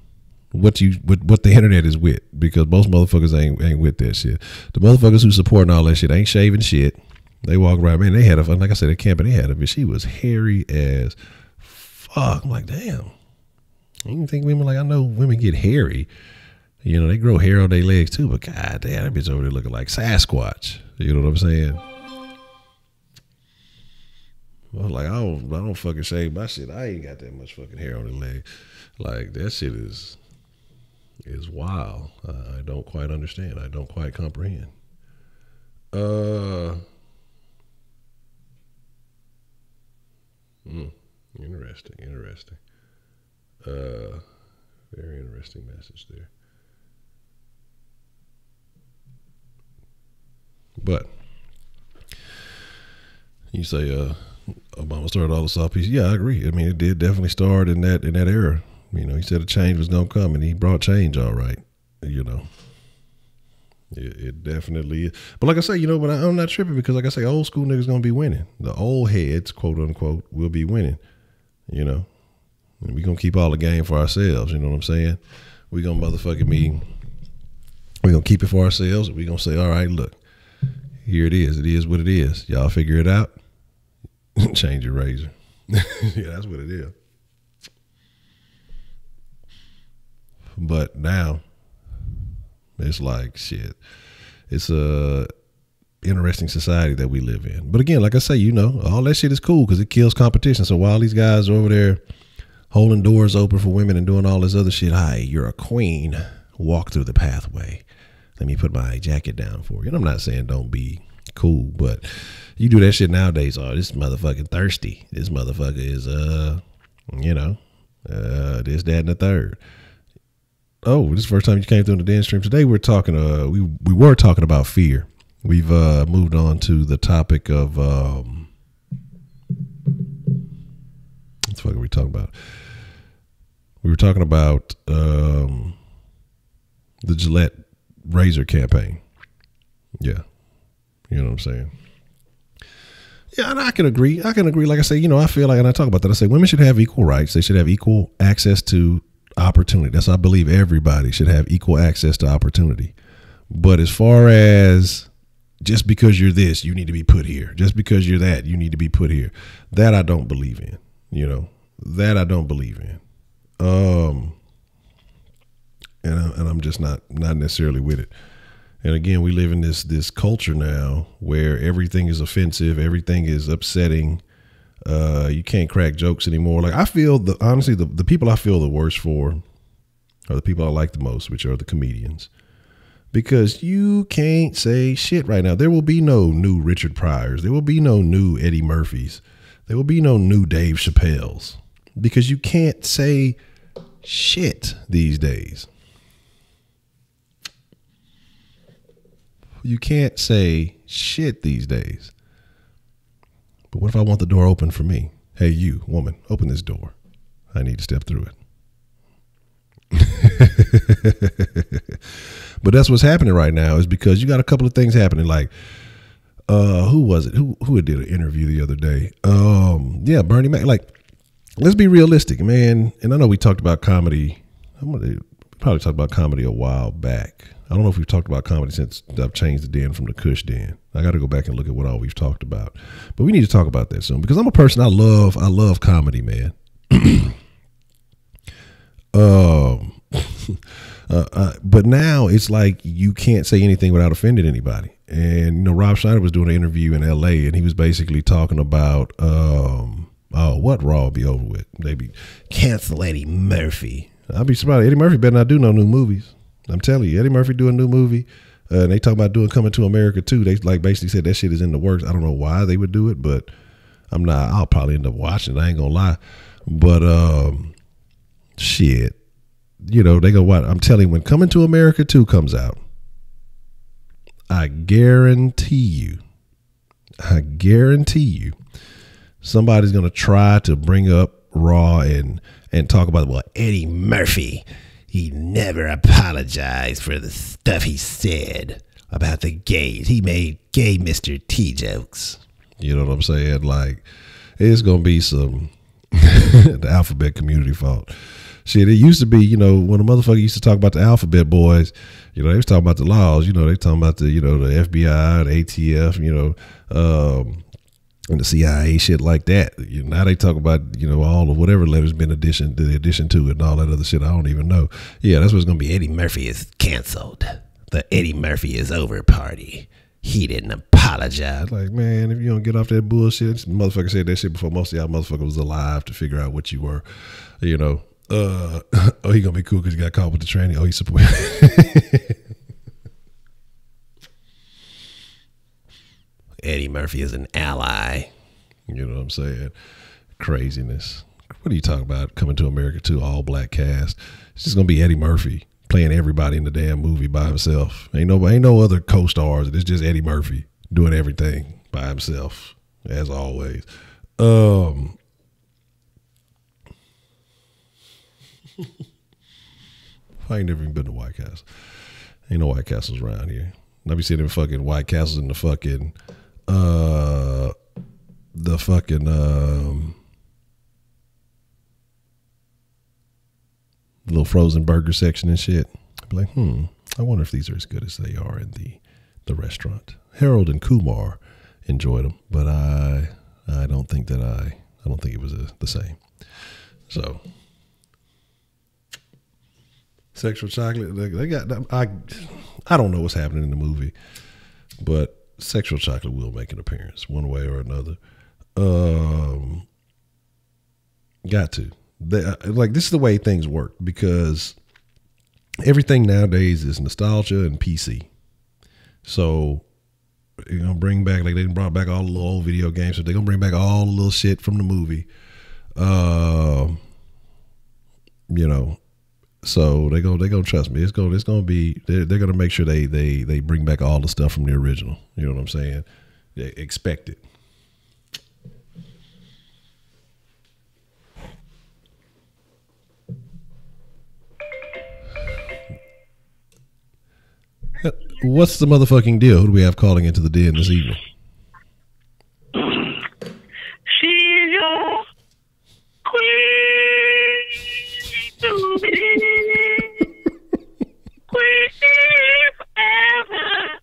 what the internet is with, because most motherfuckers ain't with that shit. The motherfuckers who supporting all that shit ain't shaving shit. They walk around, man. They had like I said, at camp, and they had her, but she was hairy as fuck. I'm like, damn. You can think women, like, I know women get hairy. They grow hair on their legs too, but god damn, that bitch over there looking like Sasquatch. You know what I'm saying? I was like, I don't fucking shave my shit. I ain't got that much fucking hair on the leg. Like, that shit is is wild. I don't quite understand. I don't quite comprehend. Interesting. Very interesting message there. But you say Obama started all the soft pieces. Yeah, I agree. I mean, it did definitely start in that era. You know, he said a change was gonna come, and he brought change. All right, you know, it definitely is. But like I say, you know, but I'm not tripping because, like I say, old school niggas gonna be winning. The old heads, quote unquote, will be winning. You know, and we gonna keep all the game for ourselves. You know what I'm saying? We gonna motherfucking be. We gonna keep it for ourselves. And we gonna say, all right, look, here it is. It is what it is. Y'all figure it out. Change your razor. Yeah, that's what it is. But now it's like shit. It's a interesting society that we live in. But again, like I say, you know, all that shit is cool because it kills competition. So while these guys are over there holding doors open for women and doing all this other shit, hi, you're a queen. Walk through the pathway. Let me put my jacket down for you. And I'm not saying don't be cool, but you do that shit nowadays. Oh, this motherfucking thirsty. This motherfucker is, you know, this, that, and the third. Oh, this is the first time you came through the Den stream. Today we're talking, we were talking about fear. We've moved on to the topic of, what the fuck are we talking about? We were talking about the Gillette razor campaign. Yeah. You know what I'm saying? Yeah, and I can agree. Like I say, you know, I feel like, and I talk about that, I say women should have equal rights. They should have equal access to opportunity. That's, I believe everybody should have equal access to opportunity. But as far as just because you're this, you need to be put here. Just because you're that, you need to be put here. That I don't believe in. You know, that I don't believe in. And I'm just not necessarily with it. And again, we live in this culture now where everything is offensive, everything is upsetting. You can't crack jokes anymore. Like I feel honestly, the people I feel the worst for are the people I like the most, which are the comedians, because you can't say shit right now. There will be no new Richard Pryors. There will be no new Eddie Murphys. There will be no new Dave Chappelles, because you can't say shit these days. You can't say shit these days. But what if I want the door open for me? Hey, you, woman, open this door. I need to step through it. But that's what's happening right now, is because you got a couple of things happening. Like, who was it? Who did an interview the other day? Yeah, Bernie Mac. Like, let's be realistic, man. And I know we talked about comedy. We probably talked about comedy a while back. I don't know if we've talked about comedy since I've changed the Den from the Kush Den. I got to go back and look at what all we've talked about. But we need to talk about that soon, because I'm a person, I love comedy, man. But now it's like you can't say anything without offending anybody. And, you know, Rob Schneider was doing an interview in LA, and he was basically talking about, what Raw will be over with. They be cancel Eddie Murphy. I'll be surprised. Eddie Murphy better not do no new movies. I'm telling you, Eddie Murphy doing a new movie. And they talk about doing Coming to America too. They like basically said that shit is in the works. I don't know why they would do it, but I'll probably end up watching it. I ain't gonna lie. But shit, you know, they go what? I'm telling you, when Coming to America 2 comes out, I guarantee you, somebody's gonna try to bring up Raw and talk about, well, Eddie Murphy, he never apologized for the stuff he said about the gays. He made gay Mr. T jokes. You know what I'm saying? Like, it's going to be some the alphabet community fault. Shit, it used to be, you know, when a motherfucker used to talk about the alphabet boys, you know, they was talking about the laws, you know, they talking about the, you know, the FBI, the ATF, you know, and the CIA, shit like that. You know, now they talk about, you know, all of whatever letters been addition to it and all that other shit. I don't even know. Yeah, that's what's going to be. Eddie Murphy is canceled. The Eddie Murphy is over party. He didn't apologize. Like, man, if you don't get off that bullshit, motherfucker said that shit before most of y'all motherfuckers was alive to figure out what you were, you know. Oh, he gonna be cool because he got caught with the tranny. Oh, he's support. Eddie Murphy is an ally. You know what I'm saying? Craziness. What are you talking about? Coming to America 2, all black cast. It's just gonna be Eddie Murphy playing everybody in the damn movie by himself. Ain't no other co-stars. It's just Eddie Murphy doing everything by himself, as always. I ain't never even been to White Castle. Ain't no White Castles around here. I be seeing them fucking White Castles in the fucking little frozen burger section and shit. I'd be like, I wonder if these are as good as they are in the restaurant. Harold and Kumar enjoyed them, but I don't think that I don't think it was the same. So sexual chocolate, they got, I don't know what's happening in the movie, but sexual chocolate will make an appearance one way or another. Got to. Like, this is the way things work, because everything nowadays is nostalgia and PC. So, you know, bring back, like they brought back all the little old video games, so they're gonna bring back all the little shit from the movie. You know, so they gonna trust me. It's gonna be, they're gonna make sure they bring back all the stuff from the original. You know what I'm saying? They expect it. What's the motherfucking deal? Who do we have calling into the den this evening? She's your queen to be. Queen forever.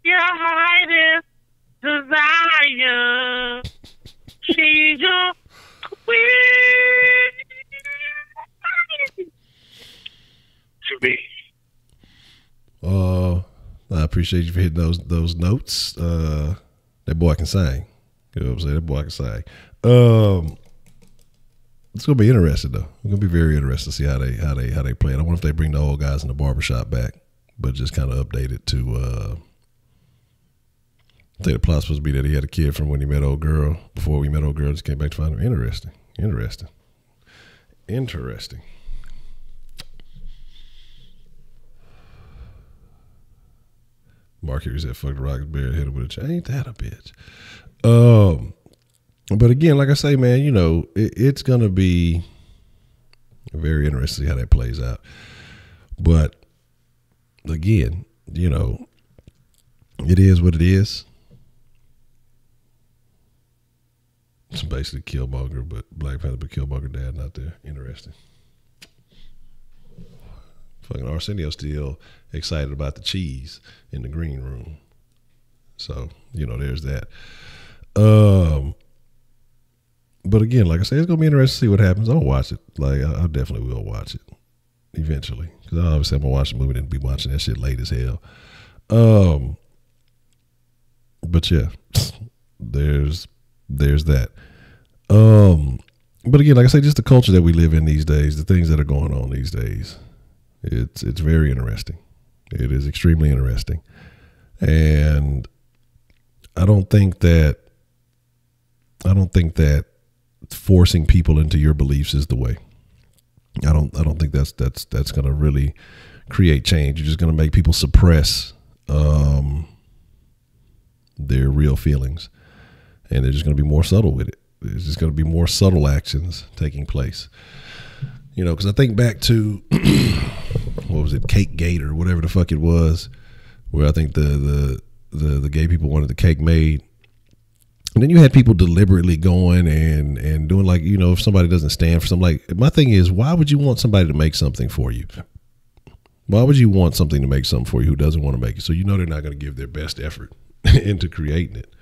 Your highest desire. She's your queen to be. I appreciate you for hitting those notes. That boy can sing. You know what I'm saying? That boy can sing. It's gonna be interesting though. It's gonna be very interesting to see how they play it. I wonder if they bring the old guys in the barbershop back, but just kind of update it to. I think the plot's supposed to be that he had a kid from when he met old girl. Before we met old girl, just came back to find him. Interesting. Mark here said, "Fuck the Rockets, bear hit him with a chain." Ain't that a bitch? But again, like I say, man, you know, it's gonna be very interesting to see how that plays out. But again, you know, it is what it is. It's basically Killmonger, but Black Panther, but Killmonger dad not there. Interesting. Fucking Arsenio still excited about the cheese in the green room. So, you know, there's that. But again, like I said, it's going to be interesting to see what happens. I'll watch it. Like, I definitely will watch it eventually. Because obviously I'm going to watch the movie and be watching that shit late as hell. But yeah, there's that. But again, like I say, just the culture that we live in these days, the things that are going on these days, it's very interesting. It is extremely interesting. And I don't think that forcing people into your beliefs is the way. I don't think that's going to really create change. You're just going to make people suppress their real feelings, and they're just going to be more subtle with it. There's just going to be more subtle actions taking place. You know, because I think back to what was it, Cake Gate or whatever the fuck it was, where I think the gay people wanted the cake made. And then you had people deliberately going and doing, like, you know, if somebody doesn't stand for something, like, my thing is, why would you want somebody to make something for you? Why would you want something to make something for you who doesn't want to make it? So you know they're not going to give their best effort into creating it.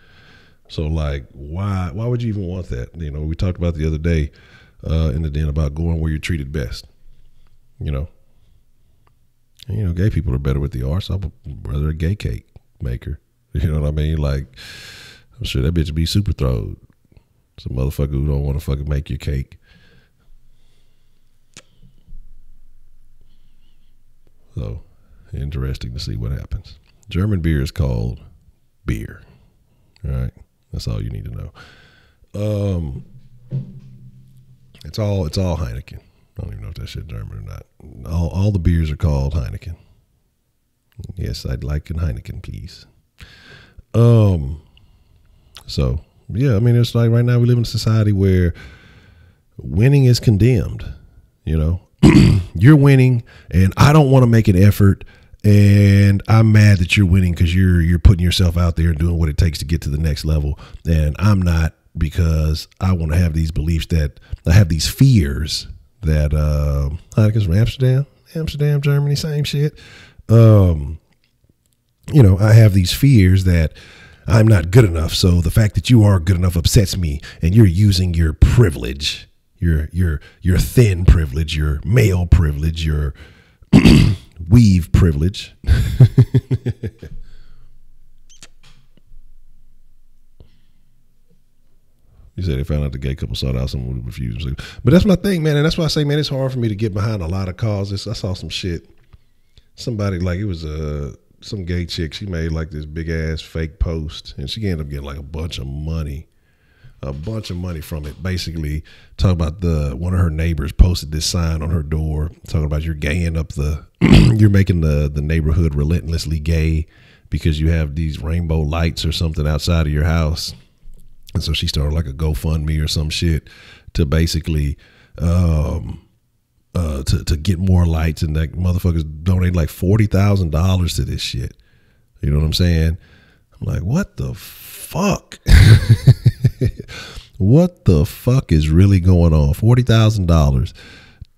So, like, why would you even want that? You know, we talked about the other day in the den about going where you're treated best. You know, and, you know, gay people are better with the arts. I'm rather a gay cake maker. You know what I mean? Like, I'm sure that bitch be super throwed. Some motherfucker who don't want to fucking make your cake. So interesting to see what happens. German beer is called beer. All right, that's all you need to know. It's all Heineken. I don't even know if that shit German or not. All the beers are called Heineken. Yes, I'd like a Heineken, please. So yeah, I mean, it's like right now we live in a society where winning is condemned. You know, you're winning, and I don't want to make an effort, and I'm mad that you're winning because you're putting yourself out there and doing what it takes to get to the next level, and I'm not, because I want to have these beliefs that I have these fears that Heineken's from Amsterdam, Germany, same shit. You know, I have these fears that I'm not good enough. So the fact that you are good enough upsets me, and you're using your privilege, your thin privilege, your male privilege, your weave privilege. You said they found out the gay couple sought out, someone would refuse. But that's my thing, man. And that's why I say, man, it's hard for me to get behind a lot of causes. I saw some shit. Somebody, like, it was some gay chick. She made like this big ass fake post, and she ended up getting like a bunch of money from it. Basically, talking about one of her neighbors posted this sign on her door talking about you're gaying up you're making the neighborhood relentlessly gay because you have these rainbow lights or something outside of your house. And so she started like a GoFundMe or some shit to basically to get more lights, and that motherfuckers donated like $40,000 to this shit. You know what I'm saying? I'm like, what the fuck? What the fuck is really going on? $40,000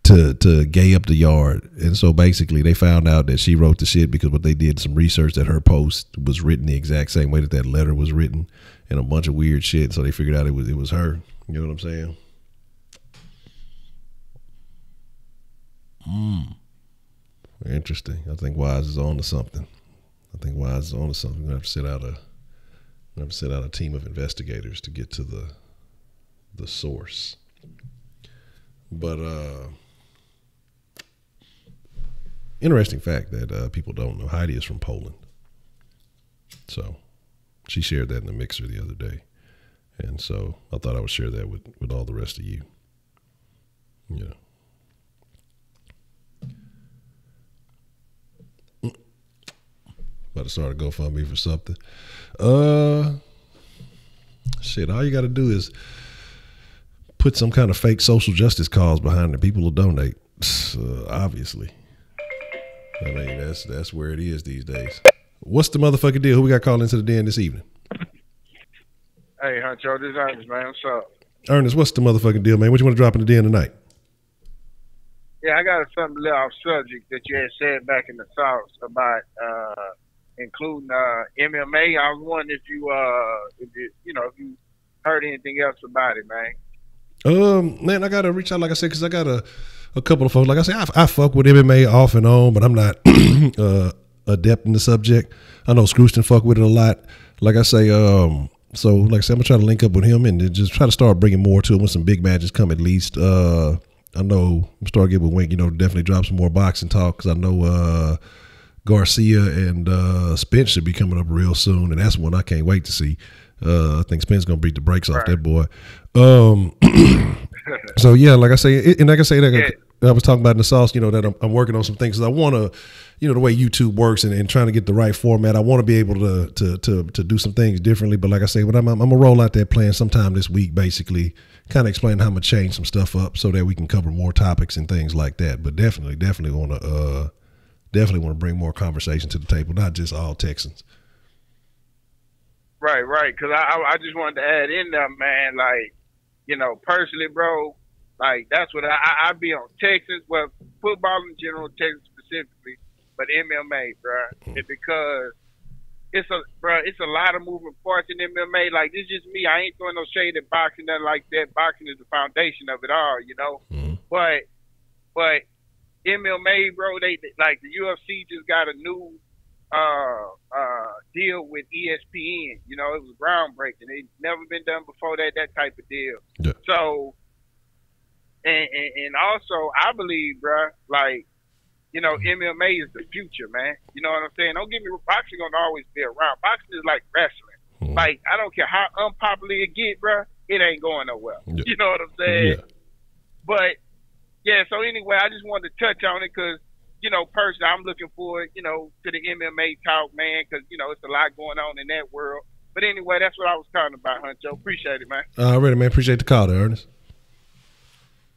to gay up the yard. And so basically they found out that she wrote the shit because what they did, some research, that her post was written the exact same way that letter was written, and a bunch of weird shit. So they figured out it was her. You know what I'm saying? Interesting. I think Wise is on to something. We're gonna have to set out a team of investigators to get to the source. But interesting fact that people don't know, Heidi is from Poland. So she shared that in the mixer the other day. And so I thought I would share that with all the rest of you. You know. About to start a GoFundMe for something. Shit, all you got to do is put some kind of fake social justice cause behind it. People will donate. Obviously. I mean, that's where it is these days. What's the motherfucking deal? Who we got calling into the den this evening? Hey, Honcho, this is Ernest, man. What's up? Ernest, what's the motherfucking deal, man? What you want to drop in the den tonight? Yeah, I got something a little off subject that you had said back in the South about including MMA. I was wondering if you heard anything else about it, man. Man, I gotta reach out, like I said, because I got a couple of folks. Like I said, I fuck with MMA off and on, but I'm not adept in the subject. I know Scrooston fuck with it a lot. Like I say, so like I said, I'm gonna try to link up with him and just try to start bringing more to it when some big matches come at least. I know I'm starting to get with Wink, definitely drop some more boxing talk, because I know Garcia and Spence should be coming up real soon, and that's one I can't wait to see. I think Spence gonna beat the brakes off that boy. So yeah, like I say, I was talking about in the sauce, that I'm working on some things, because I want to, the way YouTube works and trying to get the right format. I want to be able to do some things differently. But like I say, I'm gonna roll out that plan sometime this week, basically kind of explain how I'm gonna change some stuff up so that we can cover more topics and things like that. But definitely want to bring more conversation to the table, not just all Texans. Right. Because I just wanted to add in there, man. Like, personally, bro, like that's what I be on Texas. Well, football in general, Texas specifically, but MMA, bro, because it's a lot of moving parts in MMA. Like, this is just me. I ain't throwing no shade at boxing, nothing like that. Boxing is the foundation of it all, Mm-hmm. But MMA, bro, they like the UFC just got a new deal with ESPN. It was groundbreaking. It's never been done before that type of deal. Yeah. So, and also I believe, bro, like, You know, MMA is the future, man. You know what I'm saying? Don't get me wrong. Boxing gonna always be around. Boxing is like wrestling. Like, I don't care how unpopular it get, bro. It ain't going nowhere. Yeah. You know what I'm saying? Yeah. But yeah. So anyway, I just wanted to touch on it because, you know, personally, I'm looking forward, you know, to the MMA talk, man, because, you know, it's a lot going on in that world. But anyway, that's what I was talking about, Honcho. Appreciate it, man. Alrighty, man. Appreciate the call there, Ernest.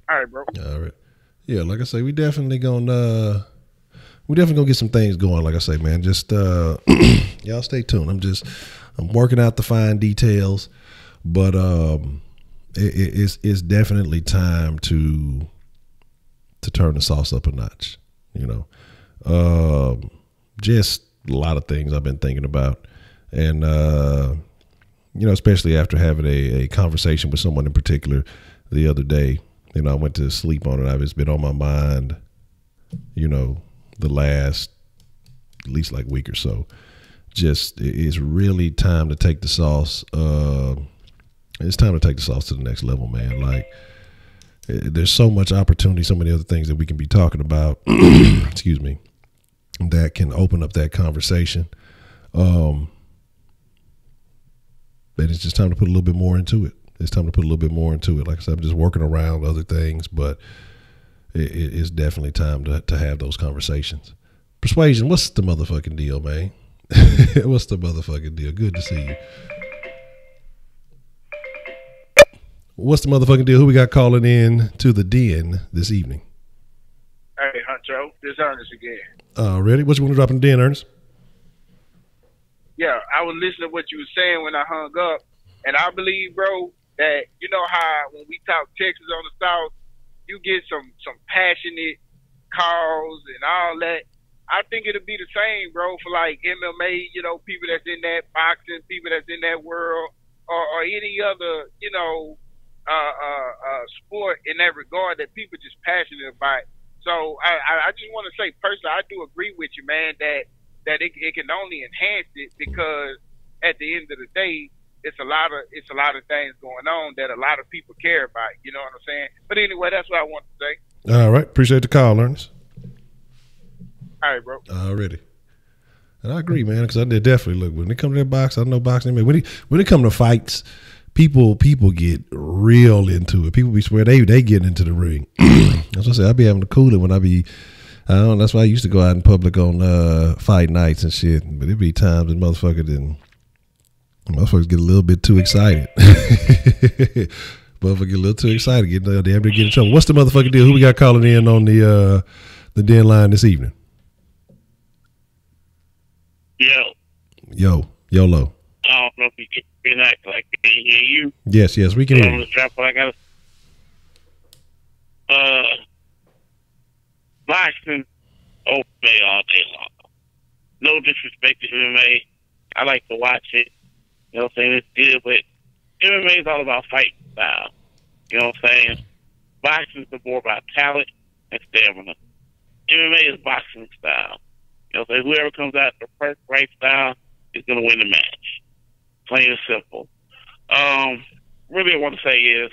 All right, bro. All right. Yeah, like I say, we definitely gonna get some things going. Like I say, man, just y'all stay tuned. I'm working out the fine details, but it's definitely time to turn the sauce up a notch. You know, just a lot of things I've been thinking about, and you know, especially after having a conversation with someone in particular the other day. You know, I went to sleep on it. It's been on my mind, you know, the last at least like week or so. Just, it's really time to take the sauce. It's time to take the sauce to the next level, man. Like, there's so much opportunity, so many other things that we can be talking about, excuse me, that can open up that conversation. That it's just time to put a little bit more into it. It's time to put a little bit more into it. Like I said, I'm just working around other things, but it's definitely time to have those conversations. Persuasion, what's the motherfucking deal, man? What's the motherfucking deal? Good to see you. What's the motherfucking deal? Who we got calling in to the den this evening? Hey, Honcho, this Ernest again. Ready? What you want to drop in the den, Ernest? Yeah, I was listening to what you were saying when I hung up, and I believe, bro, that you know how when we talk Texas on the South, you get some passionate calls and all that. I think it'll be the same, bro, for like MMA, you know, people that's in that boxing, people that's in that world, or any other, you know, sport in that regard that people just passionate about. So I just want to say, personally, I do agree with you, man, that it can only enhance it, because at the end of the day, it's a lot of things going on that a lot of people care about. You know what I'm saying? But anyway, that's what I want to say. All right. Appreciate the call, Ernest. All right, bro. Already. And I agree, man, because I did definitely look, when it comes to that box, I know boxing, man, when it comes to fights, people get real into it. People be swear they get into the ring. As I said, I be having to cool it when I don't know, that's why I used to go out in public on fight nights and shit. But it be times when motherfuckers get a little bit too excited. Motherfucker get a little too excited, damn near get in trouble. What's the motherfucking deal? Who we got calling in on the Denline this evening? YOLO. I don't know if you can act like I can hear you. Yes, we can hear you. I got boxing all day long. No disrespect to MMA. I like to watch it. You know what I'm saying? It's good, but MMA is all about fighting style. You know what I'm saying? Boxing is more about talent and stamina. MMA is boxing style. You know what I'm saying? Whoever comes out the first right style is going to win the match. Plain and simple. Really, I want to say is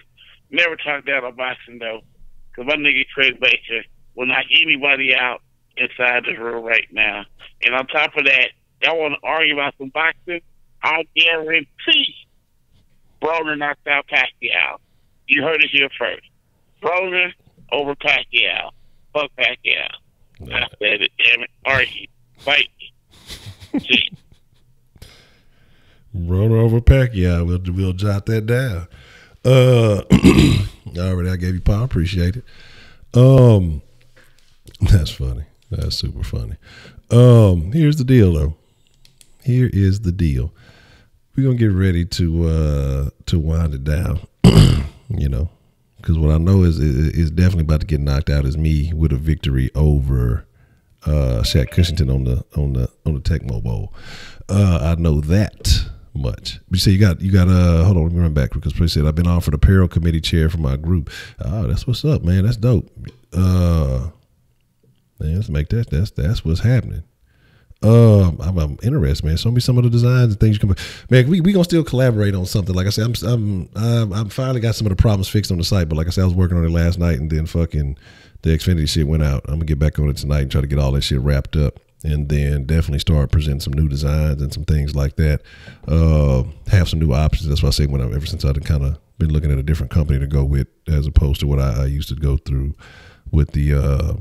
never talk down on boxing though, because my nigga Craig Baker will knock anybody out inside the room right now. And on top of that, y'all want to argue about some boxing? I guarantee Broner knocked out Pacquiao. You heard it here first. Broner over Pacquiao. Fuck Pacquiao. I said it, damn it. Argue. Fight. See. Broner over Pacquiao. We'll jot that down. Already, I gave you power. Appreciate it. That's funny. That's super funny. Here's the deal, though. Here is the deal. We're gonna get ready to wind it down. You know, because what I know is definitely about to get knocked out is me with a victory over Shaq Cushington on the Tecmo Bowl. I know that much. But you say you got hold on, let me run back because Chris said I've been offered apparel committee chair for my group. Oh, that's what's up, man. That's dope. Man, let's make that's what's happening. I'm interested, man. Show me some of the designs and things you come. Man, we gonna still collaborate on something. Like I said, I'm finally got some of the problems fixed on the site. But like I said, I was working on it last night, and then fucking the Xfinity shit went out. I'm gonna get back on it tonight and try to get all that shit wrapped up, and then definitely start presenting some new designs and some things like that. Have some new options. That's why I say ever since I've kind of been looking at a different company to go with, as opposed to what I used to go through with the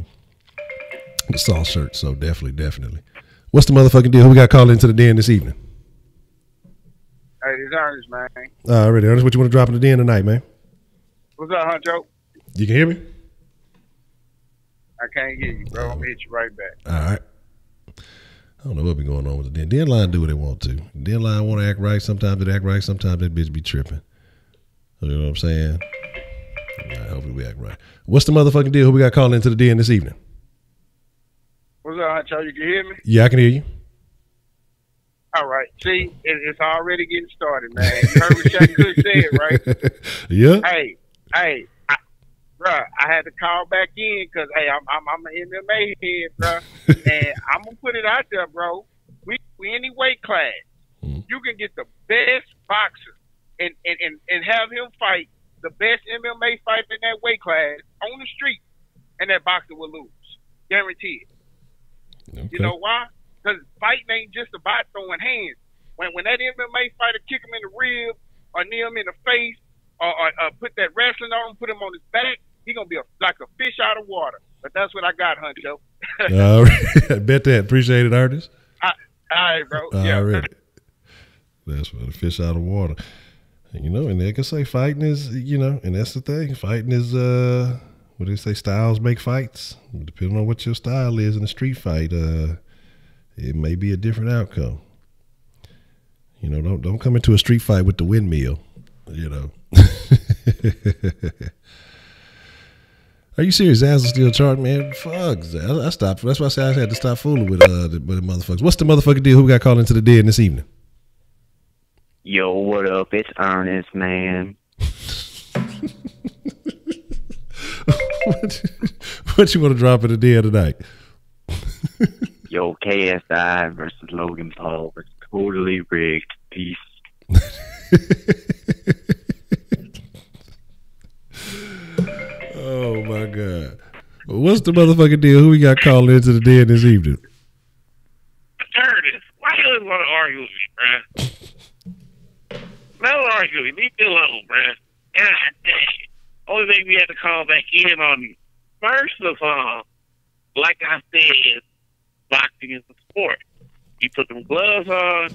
Saw shirt. So definitely. What's the motherfucking deal? Who we got called into the den this evening? Hey, it's Ernest, man. Alright, Ernest, what you want to drop in the den tonight, man? What's up, Honcho? You can hear me? I can't hear you, bro. I'm gonna hit you right back. All right. I don't know what be going on with the den. Denline do what they want to. Denline want to act right. Sometimes it act right. Sometimes that bitch be tripping. You know what I'm saying? All right, hopefully we act right. What's the motherfucking deal? Who we got calling into the den this evening? What's up, Honcho? You can hear me? Yeah, I can hear you. All right. See, it's already getting started, man. You heard what Shaq Cook said, right? Yeah. Hey, bruh, I had to call back in because, hey, I'm an MMA head, bruh. And I'm going to put it out there, bro. We any weight class. You can get the best boxer and have him fight the best MMA fighter in that weight class on the street, and that boxer will lose. Guaranteed. Okay. You know why? Because fighting ain't just about throwing hands. When that MMA fighter kick him in the rib or knee him in the face or put that wrestling on him, put him on his back, he going to be like a fish out of water. But that's what I got, Honcho. All right. I bet that. Appreciate it, artist. All right, bro. Already. That's what a fish out of water. You know, and they can say fighting is, you know, and that's the thing. Fighting is, what do they say? Styles make fights. Depending on what your style is in a street fight, it may be a different outcome. You know, don't come into a street fight with the windmill. You know. Are you serious? Zaz is still charging, man. Fuck, I stopped. That's why I said I had to stop fooling with the motherfuckers. What's the motherfucking deal? Who we got called into the den this evening? Yo, what up? It's Ernest, man. What you want to drop in the den tonight? Yo, KSI versus Logan Paul was totally rigged. Peace. Oh my God. What's the motherfucking deal? Who we got called into the den this evening? Ernest, why you always want to argue with me, bruh? Don't argue with me. Leave me alone, bruh. God dang. Only thing we had to call back in on you. First of all, like I said, boxing is a sport. You put them gloves on,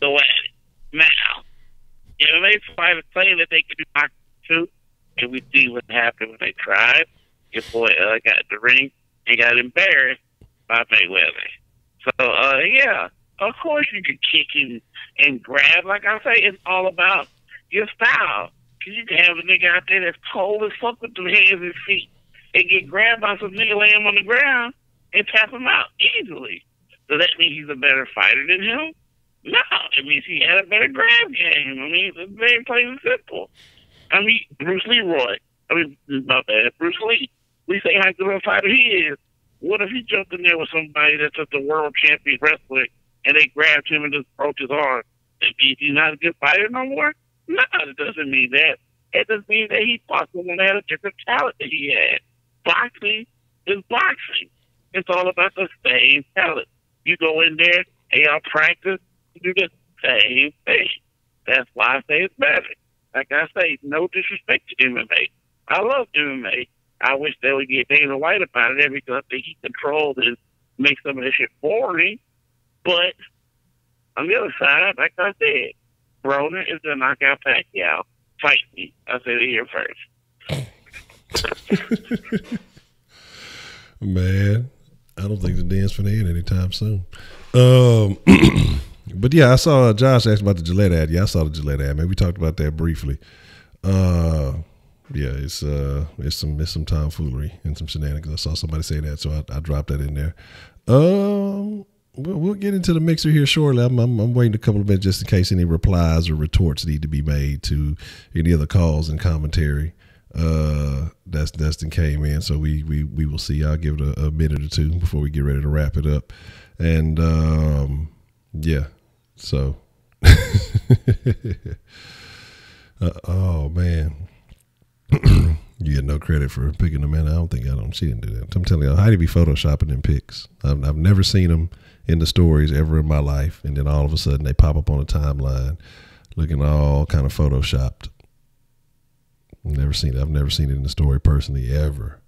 go at it. Now, MMA fighters claim that they can do boxing too, and we see what happened when they tried. Your boy got in the ring and got embarrassed by Mayweather. So, yeah, of course you can kick and grab. Like I say, it's all about your style. Because you can have a nigga out there that's cold as fuck with them hands and feet and get grabbed by some nigga laying on the ground and tap him out easily. So that means he's a better fighter than him? No, it means he had a better grab game. I mean, it's very plain and simple. I mean, Bruce Lee, we say how good a fighter he is. What if he jumped in there with somebody that's just a world champion wrestler and they grabbed him and just broke his arm? That means he's not a good fighter no more? No, it doesn't mean that. It just means that he fought someone that had a different talent that he had. Boxing is boxing. It's all about the same talent. You go in there and y'all practice, you do the same thing. That's why I say it's better. Like I say, no disrespect to MMA. I love MMA. I wish they would get Dana White about it because I think he controls and makes some of this shit boring. But on the other side, like I said, Broner is going to knock out Pacquiao. Fight me. I said it here first. Man, I don't think the dance finna end anytime soon. But yeah, I saw Josh asked about the Gillette ad. Yeah, I saw the Gillette ad, man. We talked about that briefly. Yeah, it's some tomfoolery and some shenanigans. I saw somebody say that, so I dropped that in there. We'll get into the mixer here shortly. I'm waiting a couple of minutes just in case any replies or retorts need to be made to any other calls and commentary. Destin came in, so we will see. I'll give it a minute or two before we get ready to wrap it up. And yeah, so oh man. You get no credit for picking them in. She didn't do that. I'm telling you, Heidi be photoshopping them pics. I've never seen them in the stories ever in my life, and then all of a sudden they pop up on a timeline looking all kind of photoshopped. I've never seen it in the story personally ever.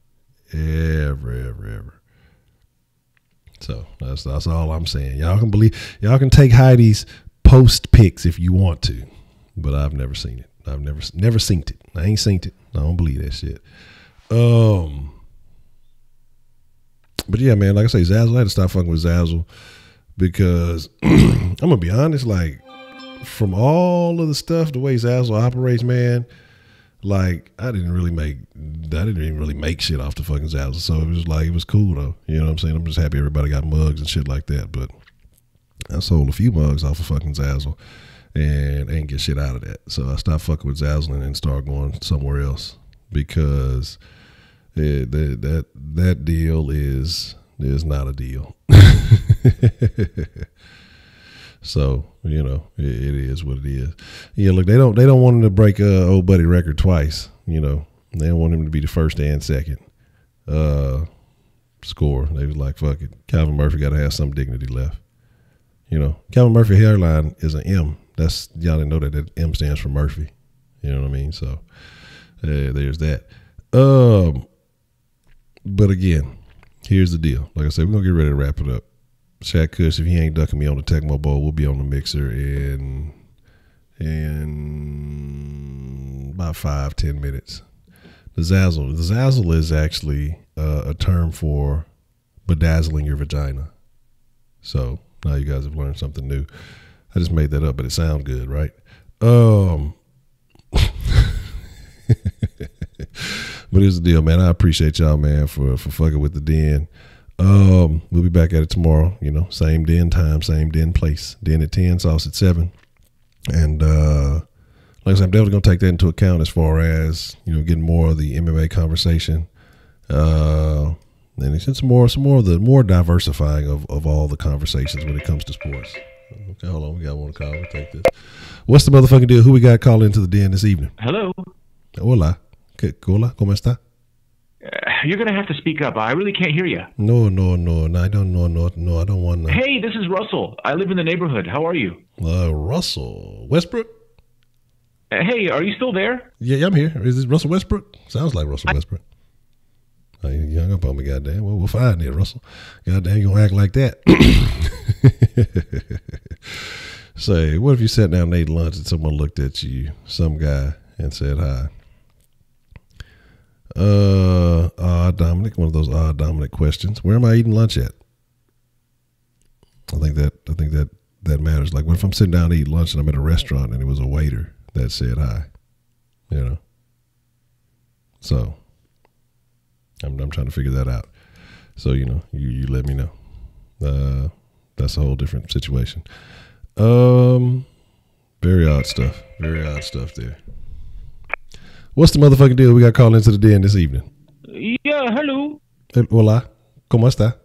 So that's all I'm saying. Y'all can take Heidi's post pics if you want to, but I've never seen it. I've never seen it. I ain't seen it. I don't believe that shit. But yeah, man, like I say, Zazzle, I had to stop fucking with Zazzle because I'm gonna be honest, like from all of the stuff, the way Zazzle operates, man, like I didn't even really make shit off the fucking Zazzle. So it was cool though. You know what I'm saying? I'm just happy everybody got mugs and shit like that. But I sold a few mugs off of fucking Zazzle and ain't get shit out of that. So I stopped fucking with Zazzle and started going somewhere else because that deal is not a deal. So, you know, it is what it is. Yeah, look, they don't want him to break old buddy record twice, you know. They don't want him to be the first and second score. They was like, fuck it. Calvin Murphy got to have some dignity left. You know, Calvin Murphy hairline is an M. Y'all didn't know that M stands for Murphy. You know what I mean? So there's that. But again, here's the deal. Like I said, we're going to get ready to wrap it up. Shaq Kush, if he ain't ducking me on the Tecmo Bowl, we'll be on the mixer in about 5-10 minutes. The Zazzle is actually a term for bedazzling your vagina. So now you guys have learned something new. I just made that up, but it sounds good, right? But here's the deal, man. I appreciate y'all, man, for fucking with the den. We'll be back at it tomorrow, you know, same den time, same den place. Den at 10, sauce at 7. And like I said, I'm definitely gonna take that into account as far as, you know, getting more of the MMA conversation. And it's some more diversifying of all the conversations when it comes to sports. Okay, hold on, we got one call. We'll take this. What's the motherfucking deal? Who we got calling into the den this evening? Hello. Hola. Hola, ¿cómo está? You're going to have to speak up. I really can't hear you. No, I don't want to. Hey, this is Russell. I live in the neighborhood. How are you? Russell Westbrook? Hey, are you still there? Yeah, I'm here. Is this Russell Westbrook? Sounds like Russell Westbrook. Oh, you hung up on me, goddamn. Well, we'll find it, Russell. Goddamn, you gonna act like that. Say, what if you sat down and ate lunch and someone looked at you, some guy, and said hi? Dominic, one of those Dominic questions. Where am I eating lunch at? I think that matters. Like, what if I'm sitting down to eat lunch and I'm at a restaurant and it was a waiter that said hi? You know. So I'm trying to figure that out. So, you know, you let me know. That's a whole different situation. Very odd stuff. Very odd stuff there. What's the motherfucking deal? We got called into the den this evening. Yeah, hello. Hola. ¿Cómo está?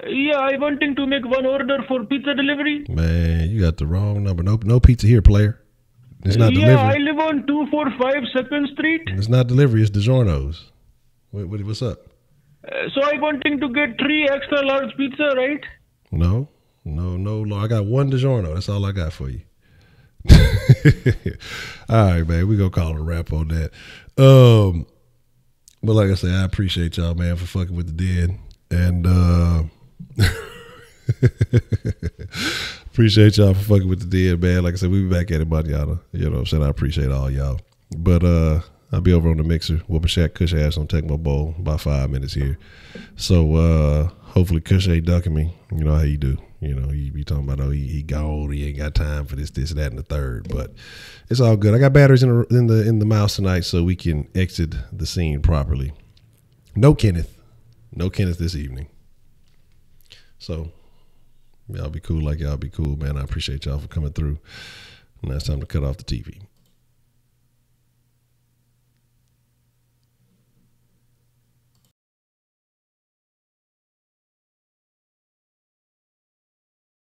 Yeah, I'm wanting to make one order for pizza delivery. Man, you got the wrong number. No pizza here, player. It's not delivery. Yeah, I live on 245 2nd Street. It's not delivery. It's DiGiorno's. What's up? So I'm wanting to get 3 extra large pizza, right? No. I got one DiGiorno. That's all I got for you. All right, man. We gonna call it a wrap on that. But like I said, I appreciate y'all, man, for fucking with the den, and appreciate y'all for fucking with the den, man. Like I said, we be back at it, manana. You know what I'm saying? I appreciate all y'all. But I'll be over on the mixer, whooping Shaq Kush ass on Tecmo Bowl about 5 minutes here. So hopefully Kush ain't ducking me. You know how you do. You know, you be talking about, oh, he gone, he ain't got time for this, that, and the third. But it's all good. I got batteries in the mouse tonight, so we can exit the scene properly. No Kenneth this evening. So y'all be cool like y'all be cool, man. I appreciate y'all for coming through. Now it's time to cut off the TV.